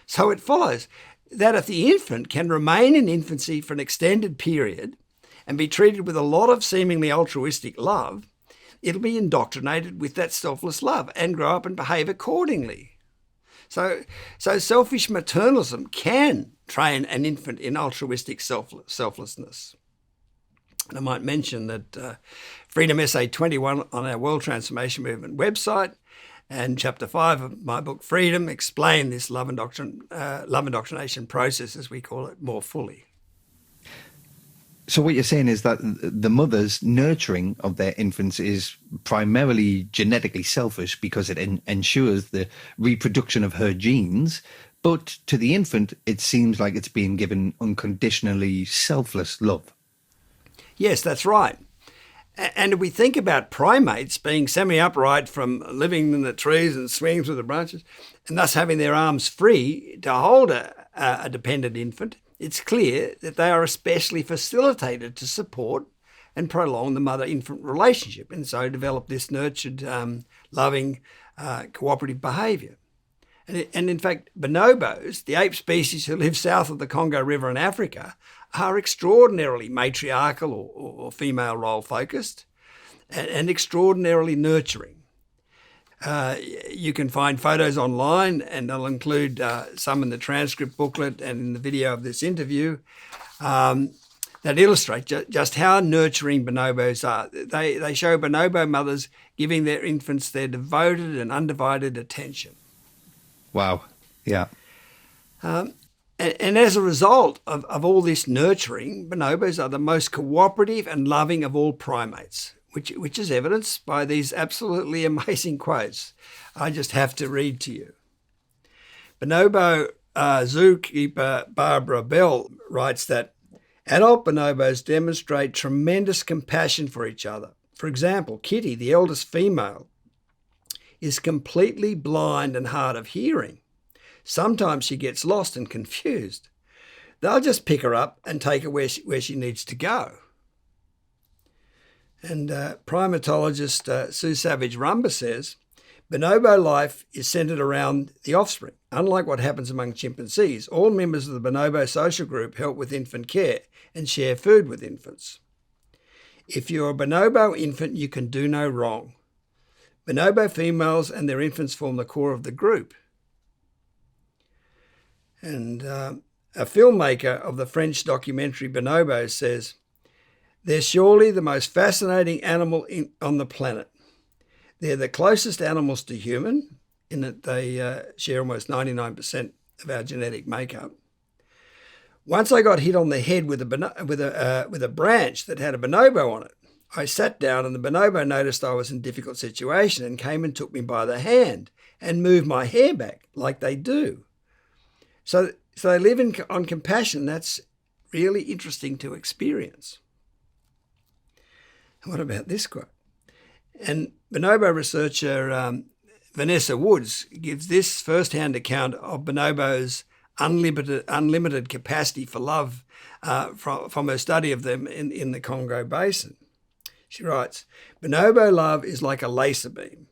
S2: So it follows that if the infant can remain in infancy for an extended period and be treated with a lot of seemingly altruistic love, it'll be indoctrinated with that selfless love and grow up and behave accordingly. So selfish maternalism can train an infant in altruistic selflessness. And I might mention that Freedom Essay 21 on our World Transformation Movement website and Chapter 5 of my book Freedom explain this love indoctrination process, as we call it, more fully.
S1: So what you're saying is that the mother's nurturing of their infants is primarily genetically selfish because it ensures the reproduction of her genes, but to the infant, it seems like it's being given unconditionally selfless love.
S2: Yes, that's right. And if we think about primates being semi-upright from living in the trees and swinging through the branches, and thus having their arms free to hold a dependent infant, it's clear that they are especially facilitated to support and prolong the mother-infant relationship and so develop this nurtured, loving, cooperative behaviour. And in fact, bonobos, the ape species who live south of the Congo River in Africa, are extraordinarily matriarchal or female role-focused and extraordinarily nurturing. You can find photos online, and I'll include some in the transcript booklet and in the video of this interview that illustrate just how nurturing bonobos are. They show bonobo mothers giving their infants their devoted and undivided attention.
S1: Wow. Yeah.
S2: And as a result of all this nurturing, bonobos are the most cooperative and loving of all primates, which is evidenced by these absolutely amazing quotes I just have to read to you. Bonobo zookeeper Barbara Bell writes that adult bonobos demonstrate tremendous compassion for each other. For example, Kitty, the eldest female, is completely blind and hard of hearing. Sometimes she gets lost and confused. They'll just pick her up and take her where she needs to go. And primatologist Sue Savage-Rumba says, bonobo life is centered around the offspring. Unlike what happens among chimpanzees, all members of the bonobo social group help with infant care and share food with infants. If you're a bonobo infant, you can do no wrong. Bonobo females and their infants form the core of the group. And a filmmaker of the French documentary Bonobos says, they're surely the most fascinating animal on the planet. They're the closest animals to human, in that they share almost 99% of our genetic makeup. Once I got hit on the head with a branch that had a bonobo on it, I sat down and the bonobo noticed I was in a difficult situation and came and took me by the hand and moved my hair back like they do. So they live on compassion. That's really interesting to experience. What about this quote? And bonobo researcher Vanessa Woods gives this first-hand account of bonobos' unlimited capacity for love from her study of them in the Congo Basin. She writes, "Bonobo love is like a laser beam.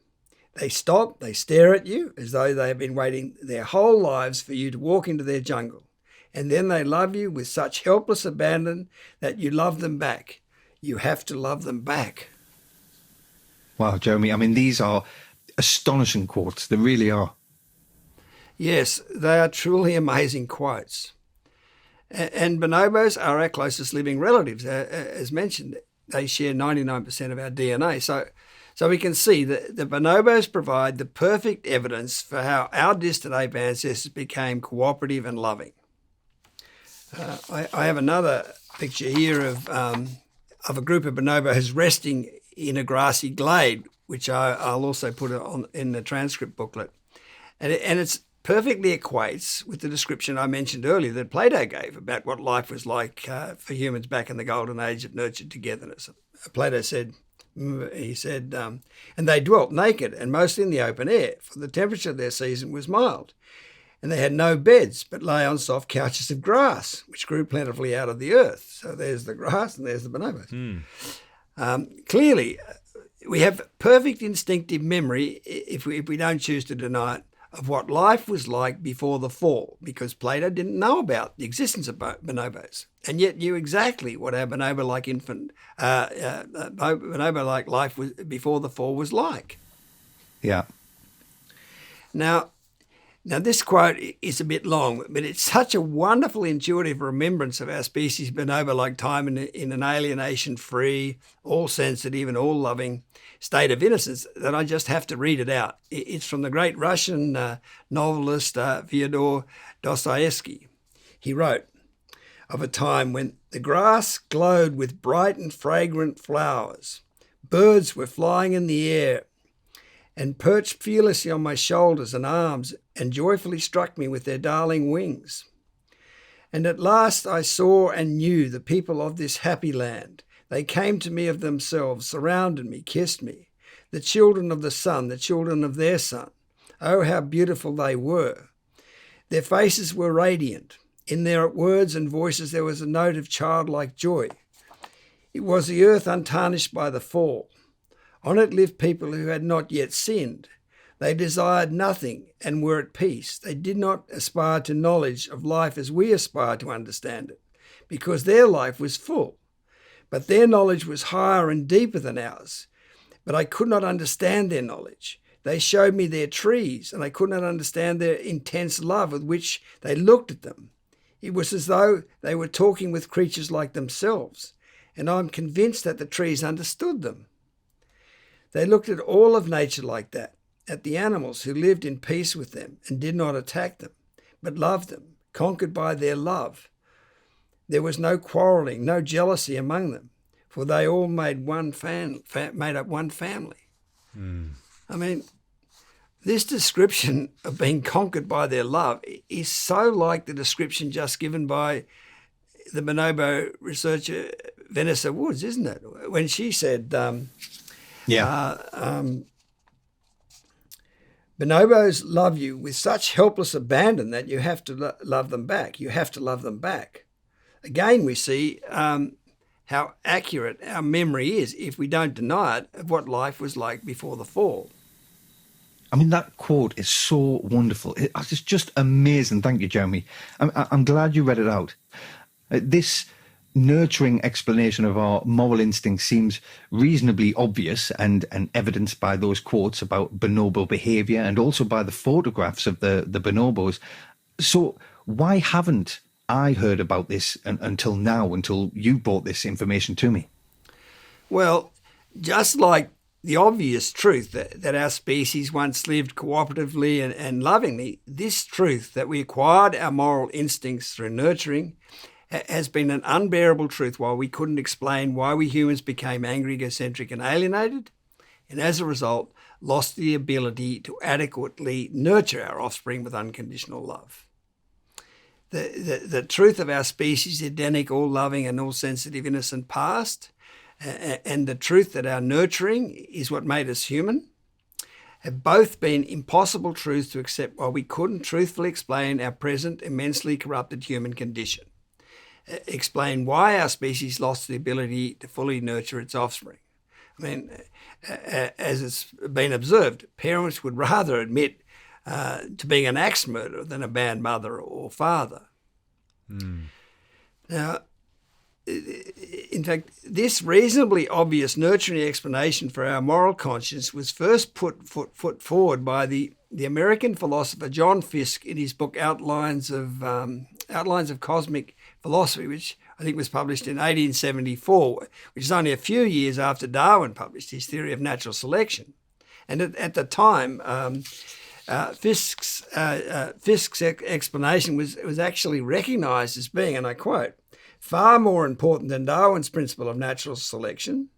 S2: They stop, they stare at you as though they have been waiting their whole lives for you to walk into their jungle. And then they love you with such helpless abandon that you love them back. You have to love them back."
S1: Wow, Jeremy, I mean, these are astonishing quotes. They really are.
S2: Yes, they are truly amazing quotes. And bonobos are our closest living relatives, as mentioned. They share 99% of our DNA. So we can see that the bonobos provide the perfect evidence for how our distant ape ancestors became cooperative and loving. I have another picture here of a group of bonobos resting in a grassy glade, which I'll also put in the transcript booklet. And it's perfectly equates with the description I mentioned earlier that Plato gave about what life was like for humans back in the golden age of nurtured togetherness. Plato said, and they dwelt naked and mostly in the open air, for the temperature of their season was mild. And they had no beds, but lay on soft couches of grass, which grew plentifully out of the earth. So there's the grass and there's the bonobos. Clearly, we have perfect instinctive memory, if we don't choose to deny it, of what life was like before the fall, because Plato didn't know about the existence of bonobos, and yet knew exactly what our bonobo-like bonobo-like life was before the fall was like.
S1: Yeah.
S2: Now, this quote is a bit long, but it's such a wonderful intuitive remembrance of our species' bonobo-like time in an alienation-free, all-sensitive and all-loving state of innocence that I just have to read it out. It's from the great Russian novelist Fyodor Dostoevsky. He wrote of a time when the grass glowed with bright and fragrant flowers, birds were flying in the air, and perched fearlessly on my shoulders and arms and joyfully struck me with their darling wings. And at last I saw and knew the people of this happy land. They came to me of themselves, surrounded me, kissed me. The children of the sun, the children of their son. Oh, how beautiful they were. Their faces were radiant. In their words and voices there was a note of childlike joy. It was the earth untarnished by the fall. On it lived people who had not yet sinned. They desired nothing and were at peace. They did not aspire to knowledge of life as we aspire to understand it, because their life was full. But their knowledge was higher and deeper than ours. But I could not understand their knowledge. They showed me their trees, and I could not understand their intense love with which they looked at them. It was as though they were talking with creatures like themselves, and I'm convinced that the trees understood them. They looked at all of nature like that, at the animals who lived in peace with them and did not attack them, but loved them, conquered by their love. There was no quarrelling, no jealousy among them, for they all made up one family. I mean, this description of being conquered by their love is so like the description just given by the bonobo researcher Vanessa Woods, isn't it? When she said, bonobos love you with such helpless abandon that you have to love them back. You have to love them back. Again, we see how accurate our memory is, if we don't deny it, of what life was like before the fall.
S1: I mean, that quote is so wonderful. It's just amazing. Thank you, Jeremy. I'm glad you read it out. This nurturing explanation of our moral instincts seems reasonably obvious and evidenced by those quotes about bonobo behaviour and also by the photographs of the bonobos. So why haven't I heard about this until now, until you brought this information to me? Well,
S2: just like the obvious truth that our species once lived cooperatively and lovingly, this truth that we acquired our moral instincts through nurturing has been an unbearable truth while we couldn't explain why we humans became angry, egocentric and alienated, and as a result lost the ability to adequately nurture our offspring with unconditional love. The truth of our species' Edenic, all-loving and all-sensitive innocent past, and the truth that our nurturing is what made us human, have both been impossible truths to accept while we couldn't truthfully explain our present immensely corrupted human condition. Explain why our species lost the ability to fully nurture its offspring. I mean, as it's been observed, parents would rather admit to being an axe murderer than a bad mother or father. Now, in fact, this reasonably obvious nurturing explanation for our moral conscience was first put forward by the American philosopher John Fisk in his book Outlines of Cosmic Philosophy, which I think was published in 1874, which is only a few years after Darwin published his theory of natural selection. And at the time, Fisk's explanation was actually recognised as being, and I quote, far more important than Darwin's principle of natural selection,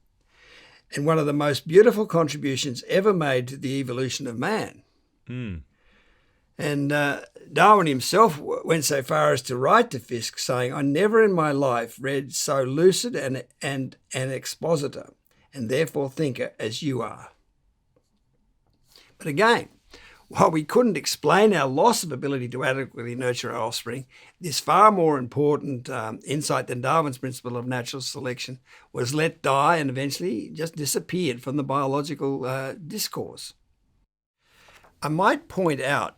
S2: and one of the most beautiful contributions ever made to the evolution of man. And Darwin himself went so far as to write to Fisk saying, I never in my life read so lucid and an expositor, and therefore thinker as you are. But again, while we couldn't explain our loss of ability to adequately nurture our offspring, this far more important insight than Darwin's principle of natural selection was let die and eventually just disappeared from the biological discourse. I might point out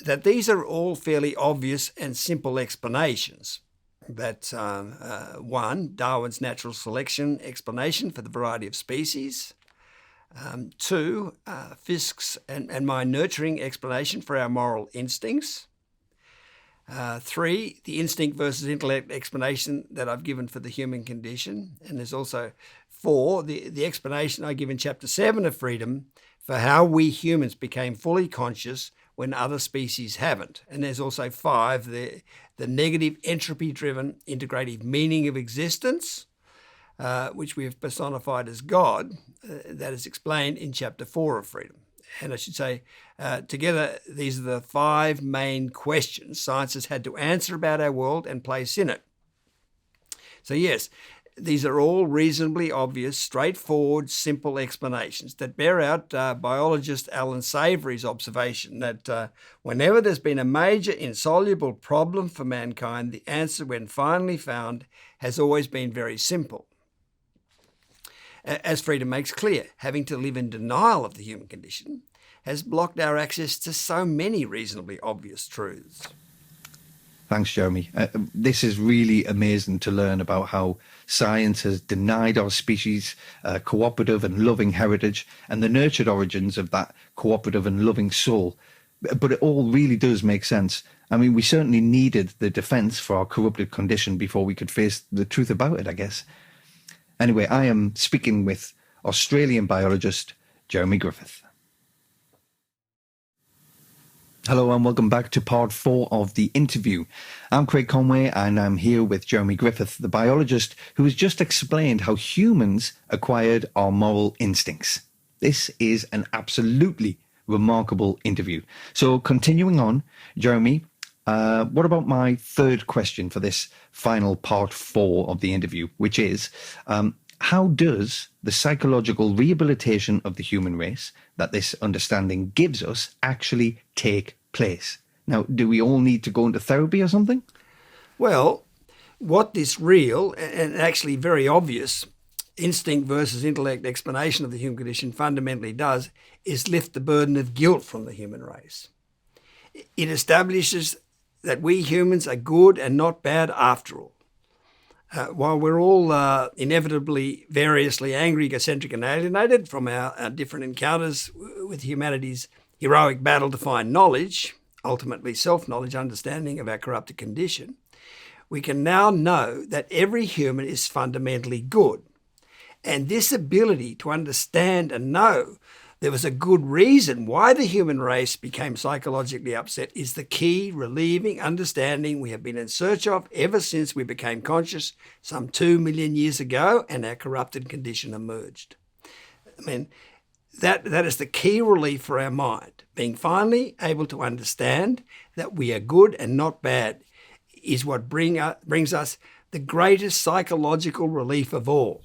S2: that these are all fairly obvious and simple explanations. That one, Darwin's natural selection explanation for the variety of species. Two, Fisk's and my nurturing explanation for our moral instincts. Three, the instinct versus intellect explanation that I've given for the human condition. And there's also four, the explanation I give in Chapter 7 of Freedom for how we humans became fully conscious when other species haven't. And there's also five, the negative entropy-driven integrative meaning of existence, which we have personified as God, that is explained in Chapter 4 of Freedom. And I should say, together, these are the five main questions science has had to answer about our world and place in it. So yes, these are all reasonably obvious, straightforward, simple explanations that bear out biologist Alan Savory's observation that whenever there's been a major insoluble problem for mankind, the answer, when finally found, has always been very simple. As Freedom makes clear, having to live in denial of the human condition has blocked our access to so many reasonably obvious truths.
S1: Thanks, Jeremy. This is really amazing to learn about how science has denied our species cooperative and loving heritage and the nurtured origins of that cooperative and loving soul. But it all really does make sense. I mean, we certainly needed the defense for our corrupted condition before we could face the truth about it, I guess. Anyway, I am speaking with Australian biologist Jeremy Griffith. Hello and welcome back to part 4 of the interview. I'm Craig Conway and I'm here with Jeremy Griffith, the biologist who has just explained how humans acquired our moral instincts. This is an absolutely remarkable interview. So continuing on, Jeremy, what about my third question for this final part 4 of the interview, which is, how does the psychological rehabilitation of the human race that this understanding gives us actually take place? Now, do we all need to go into therapy or something?
S2: Well, what this real and actually very obvious instinct versus intellect explanation of the human condition fundamentally does is lift the burden of guilt from the human race. It establishes that we humans are good and not bad after all. While we're all inevitably variously angry, egocentric and alienated from our different encounters with humanity's heroic battle to find knowledge, ultimately self-knowledge, understanding of our corrupted condition, we can now know that every human is fundamentally good. And this ability to understand and know there was a good reason why the human race became psychologically upset is the key relieving understanding we have been in search of ever since we became conscious some 2 million years ago and our corrupted condition emerged. I mean, that is the key relief for our mind. Being finally able to understand that we are good and not bad is what brings us the greatest psychological relief of all.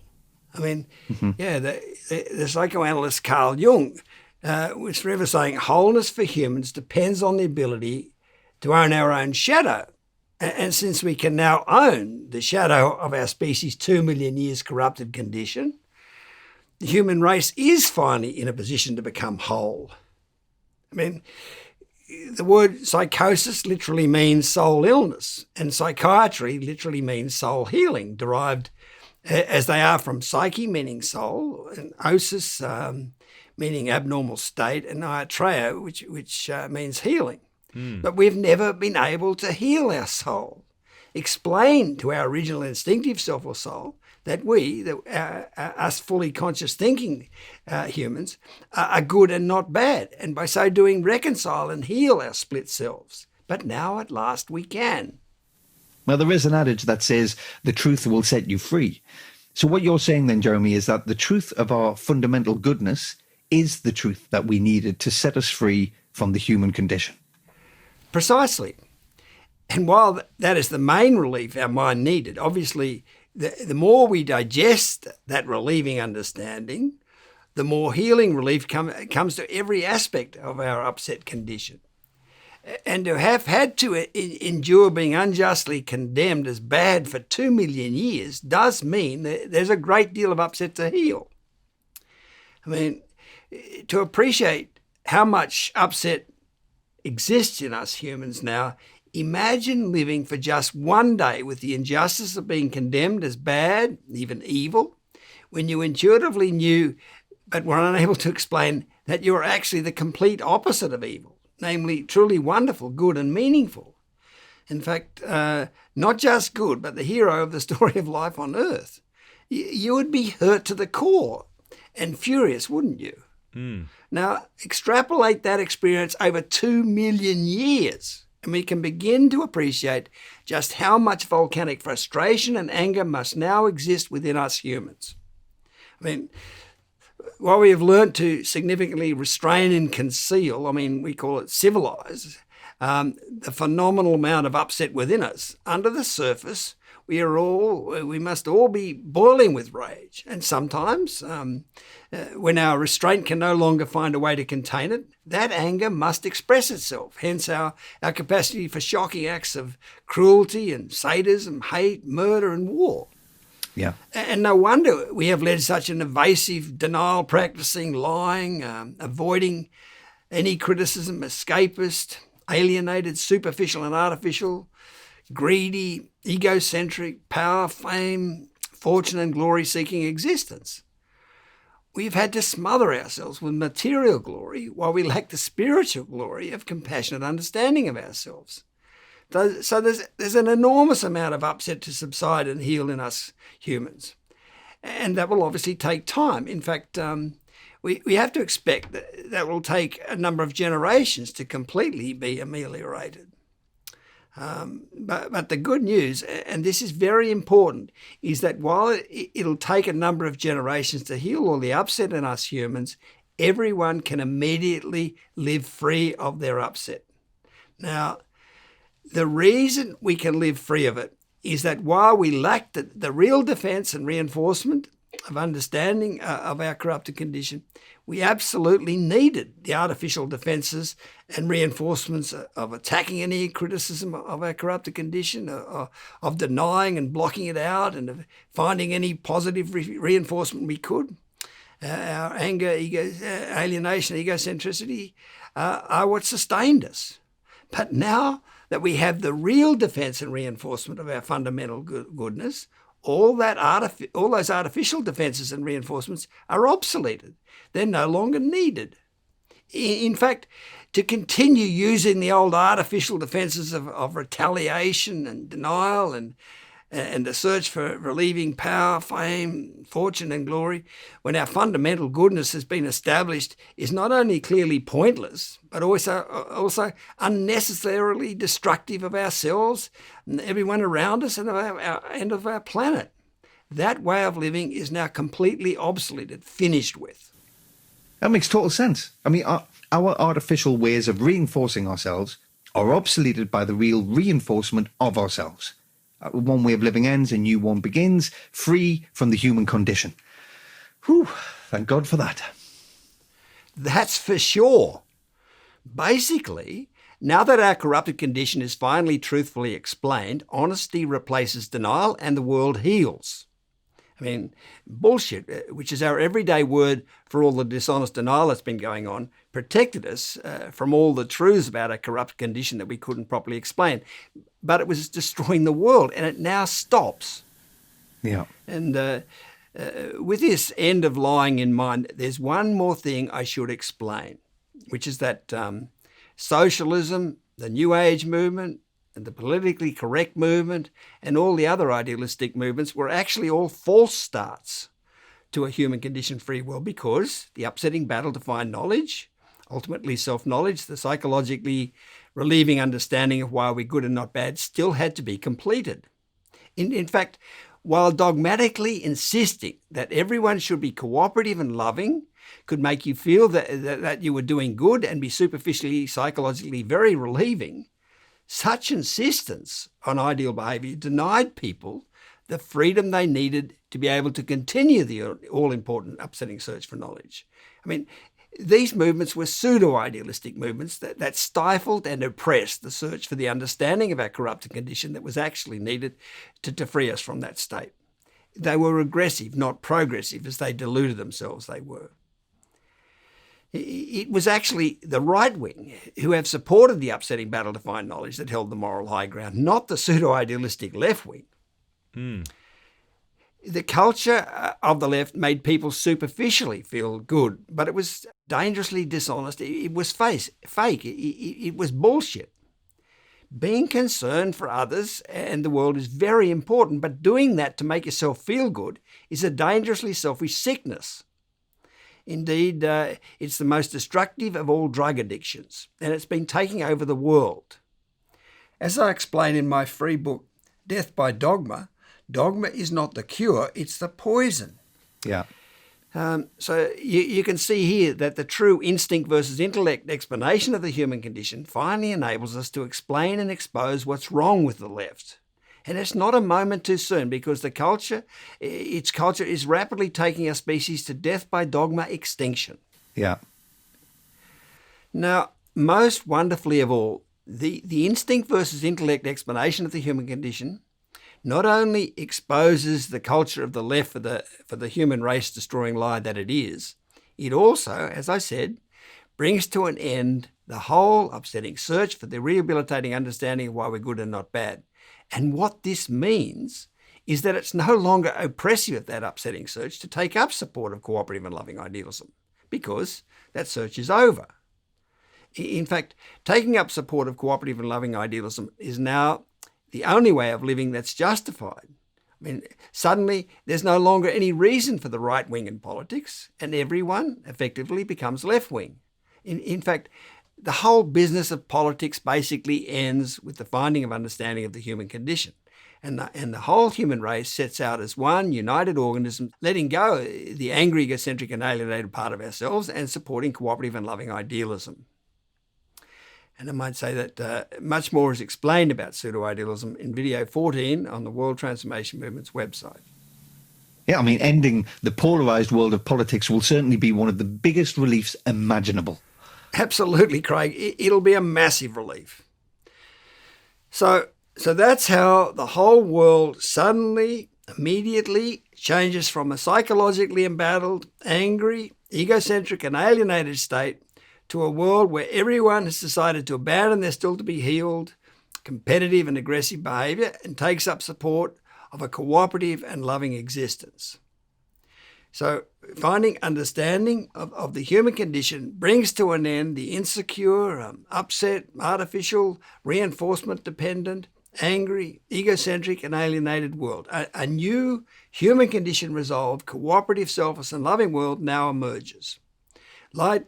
S2: I mean, the psychoanalyst Carl Jung was forever saying wholeness for humans depends on the ability to own our own shadow. And since we can now own the shadow of our species' 2 million years corrupted condition, the human race is finally in a position to become whole. I mean, the word psychosis literally means soul illness, and psychiatry literally means soul healing, derived as they are from psyche, meaning soul, and osis, meaning abnormal state, and iatreo, which means healing. But we've never been able to heal our soul, explain to our original instinctive self or soul that us fully conscious thinking humans, are good and not bad, and by so doing reconcile and heal our split selves. But now at last we can.
S1: Well, there is an adage that says the truth will set you free. So what you're saying then, Jeremy, is that the truth of our fundamental goodness is the truth that we needed to set us free from the human condition.
S2: Precisely. And while that is the main relief our mind needed, obviously the more we digest that relieving understanding, the more healing relief comes to every aspect of our upset condition. And to have had to endure being unjustly condemned as bad for 2 million years does mean that there's a great deal of upset to heal. I mean, to appreciate how much upset exists in us humans now, imagine living for just one day with the injustice of being condemned as bad, even evil, when you intuitively knew but were unable to explain that you are actually the complete opposite of evil, namely truly wonderful, good and meaningful. In fact, not just good, but the hero of the story of life on earth. You would be hurt to the core and furious, wouldn't you? Now, extrapolate that experience over 2 million years, and we can begin to appreciate just how much volcanic frustration and anger must now exist within us humans. I mean, while we have learned to significantly restrain and conceal, we call it civilize, the phenomenal amount of upset within us, under the surface, we must all be boiling with rage. And sometimes, when our restraint can no longer find a way to contain it, that anger must express itself. Hence our capacity for shocking acts of cruelty and sadism, hate, murder and war.
S1: Yeah.
S2: And no wonder we have led such an evasive, denial-practicing, lying, avoiding any criticism, escapist, alienated, superficial and artificial, greedy, egocentric, power, fame, fortune and glory-seeking existence. We've had to smother ourselves with material glory while we lack the spiritual glory of compassionate understanding of ourselves. So there's an enormous amount of upset to subside and heal in us humans. And that will obviously take time. In fact, we have to expect that will take a number of generations to completely be ameliorated. But the good news, and this is very important, is that while it'll take a number of generations to heal all the upset in us humans, everyone can immediately live free of their upset. Now, the reason we can live free of it is that while we lack the real defense and reinforcement of understanding of our corrupted condition, we absolutely needed the artificial defenses and reinforcements of attacking any criticism of our corrupted condition, of denying and blocking it out, and of finding any positive reinforcement we could. Our anger, alienation, egocentricity are what sustained us. But now that we have the real defense and reinforcement of our fundamental goodness, all those artificial defenses and reinforcements are obsoleted. They're no longer needed. In fact, to continue using the old artificial defenses of retaliation and denial and and the search for relieving power, fame, fortune and glory, when our fundamental goodness has been established, is not only clearly pointless, but also unnecessarily destructive of ourselves and everyone around us and of our planet. That way of living is now completely obsoleted, finished with.
S1: That makes total sense. I mean, our artificial ways of reinforcing ourselves are obsoleted by the real reinforcement of ourselves. One way of living ends, a new one begins, free from the human condition. Whew, thank God for that.
S2: That's for sure. Basically, now that our corrupted condition is finally truthfully explained, honesty replaces denial and the world heals. I mean, bullshit, which is our everyday word for all the dishonest denial that's been going on, protected us from all the truths about a corrupt condition that we couldn't properly explain. But it was destroying the world, and it now stops.
S1: Yeah.
S2: And with this end of lying in mind, there's one more thing I should explain, which is that socialism, the New Age movement, and the politically correct movement, and all the other idealistic movements were actually all false starts to a human condition-free world, because the upsetting battle to find knowledge, ultimately self-knowledge, the psychologically relieving understanding of why we're good and not bad, still had to be completed. In fact, while dogmatically insisting that everyone should be cooperative and loving, could make you feel that you were doing good and be superficially, psychologically very relieving, such insistence on ideal behaviour denied people the freedom they needed to be able to continue the all-important upsetting search for knowledge. I mean, these movements were pseudo-idealistic movements that stifled and oppressed the search for the understanding of our corrupted condition that was actually needed to free us from that state. They were regressive, not progressive, as they deluded themselves they were. It was actually the right wing who have supported the upsetting battle to find knowledge that held the moral high ground, not the pseudo-idealistic left wing. The culture of the left made people superficially feel good, but it was dangerously dishonest. It was fake. It was bullshit. Being concerned for others and the world is very important, but doing that to make yourself feel good is a dangerously selfish sickness. Indeed, it's the most destructive of all drug addictions, and it's been taking over the world. As I explain in my free book, Death by Dogma, dogma is not the cure, it's the poison.
S1: Yeah.
S2: So you can see here that the true instinct versus intellect explanation of the human condition finally enables us to explain and expose what's wrong with the left. And it's not a moment too soon, because its culture is rapidly taking our species to death by dogma extinction.
S1: Yeah.
S2: Now, most wonderfully of all, the instinct versus intellect explanation of the human condition not only exposes the culture of the left for the human race destroying lie that it is, it also, as I said, brings to an end the whole upsetting search for the rehabilitating understanding of why we're good and not bad. And what this means is that it's no longer oppressive of that upsetting search to take up support of cooperative and loving idealism, because that search is over. In fact, taking up support of cooperative and loving idealism is now the only way of living that's justified. I mean, suddenly there's no longer any reason for the right wing in politics, and everyone effectively becomes left wing. In fact, the whole business of politics basically ends with the finding of understanding of the human condition. And the whole human race sets out as one united organism, letting go the angry, egocentric and alienated part of ourselves and supporting cooperative and loving idealism. And I might say that much more is explained about pseudo-idealism in video 14 on the World Transformation Movement's website.
S1: Yeah, I mean, ending the polarized world of politics will certainly be one of the biggest reliefs imaginable.
S2: Absolutely, Craig. It'll be a massive relief. So that's how the whole world suddenly, immediately changes from a psychologically embattled, angry, egocentric and alienated state to a world where everyone has decided to abandon their still to be healed, competitive and aggressive behaviour and takes up support of a cooperative and loving existence. So finding understanding of the human condition brings to an end the insecure, upset, artificial, reinforcement-dependent angry, egocentric, and alienated world. A new human condition resolved, cooperative, selfless, and loving world now emerges. Light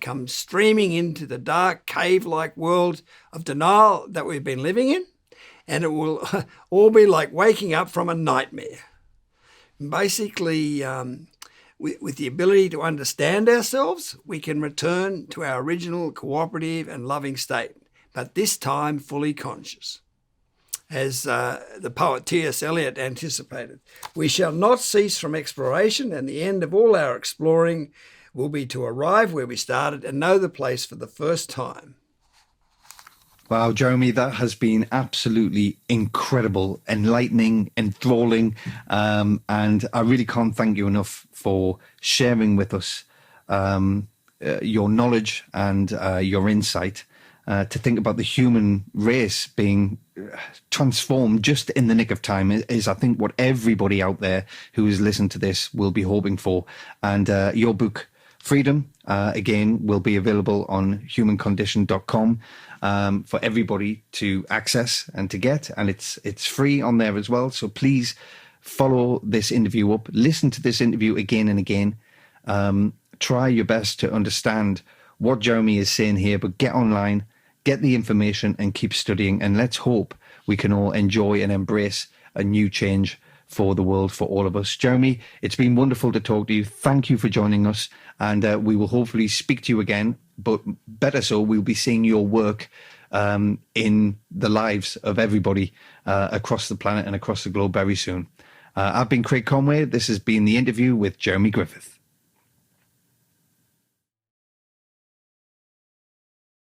S2: comes streaming into the dark, cave-like world of denial that we've been living in, and it will all be like waking up from a nightmare. Basically, with the ability to understand ourselves, we can return to our original cooperative and loving state, but this time fully conscious. As the poet T.S. Eliot anticipated, we shall not cease from exploration, and the end of all our exploring will be to arrive where we started and know the place for the first time.
S1: Wow, Jeremy, that has been absolutely incredible, enlightening, enthralling, and I really can't thank you enough for sharing with us your knowledge and your insight. To think about the human race being transformed just in the nick of time is, I think, what everybody out there who has listened to this will be hoping for. And your book, Freedom, again, will be available on humancondition.com for everybody to access and to get. And it's free on there as well. So please follow this interview up, listen to this interview again and again. Try your best to understand what Jeremy is saying here, but get online, get the information and keep studying. And let's hope we can all enjoy and embrace a new change for the world, for all of us. Jeremy, it's been wonderful to talk to you. Thank you for joining us. And we will hopefully speak to you again, but better so, we'll be seeing your work in the lives of everybody across the planet and across the globe very soon. I've been Craig Conway. This has been The Interview with Jeremy Griffith.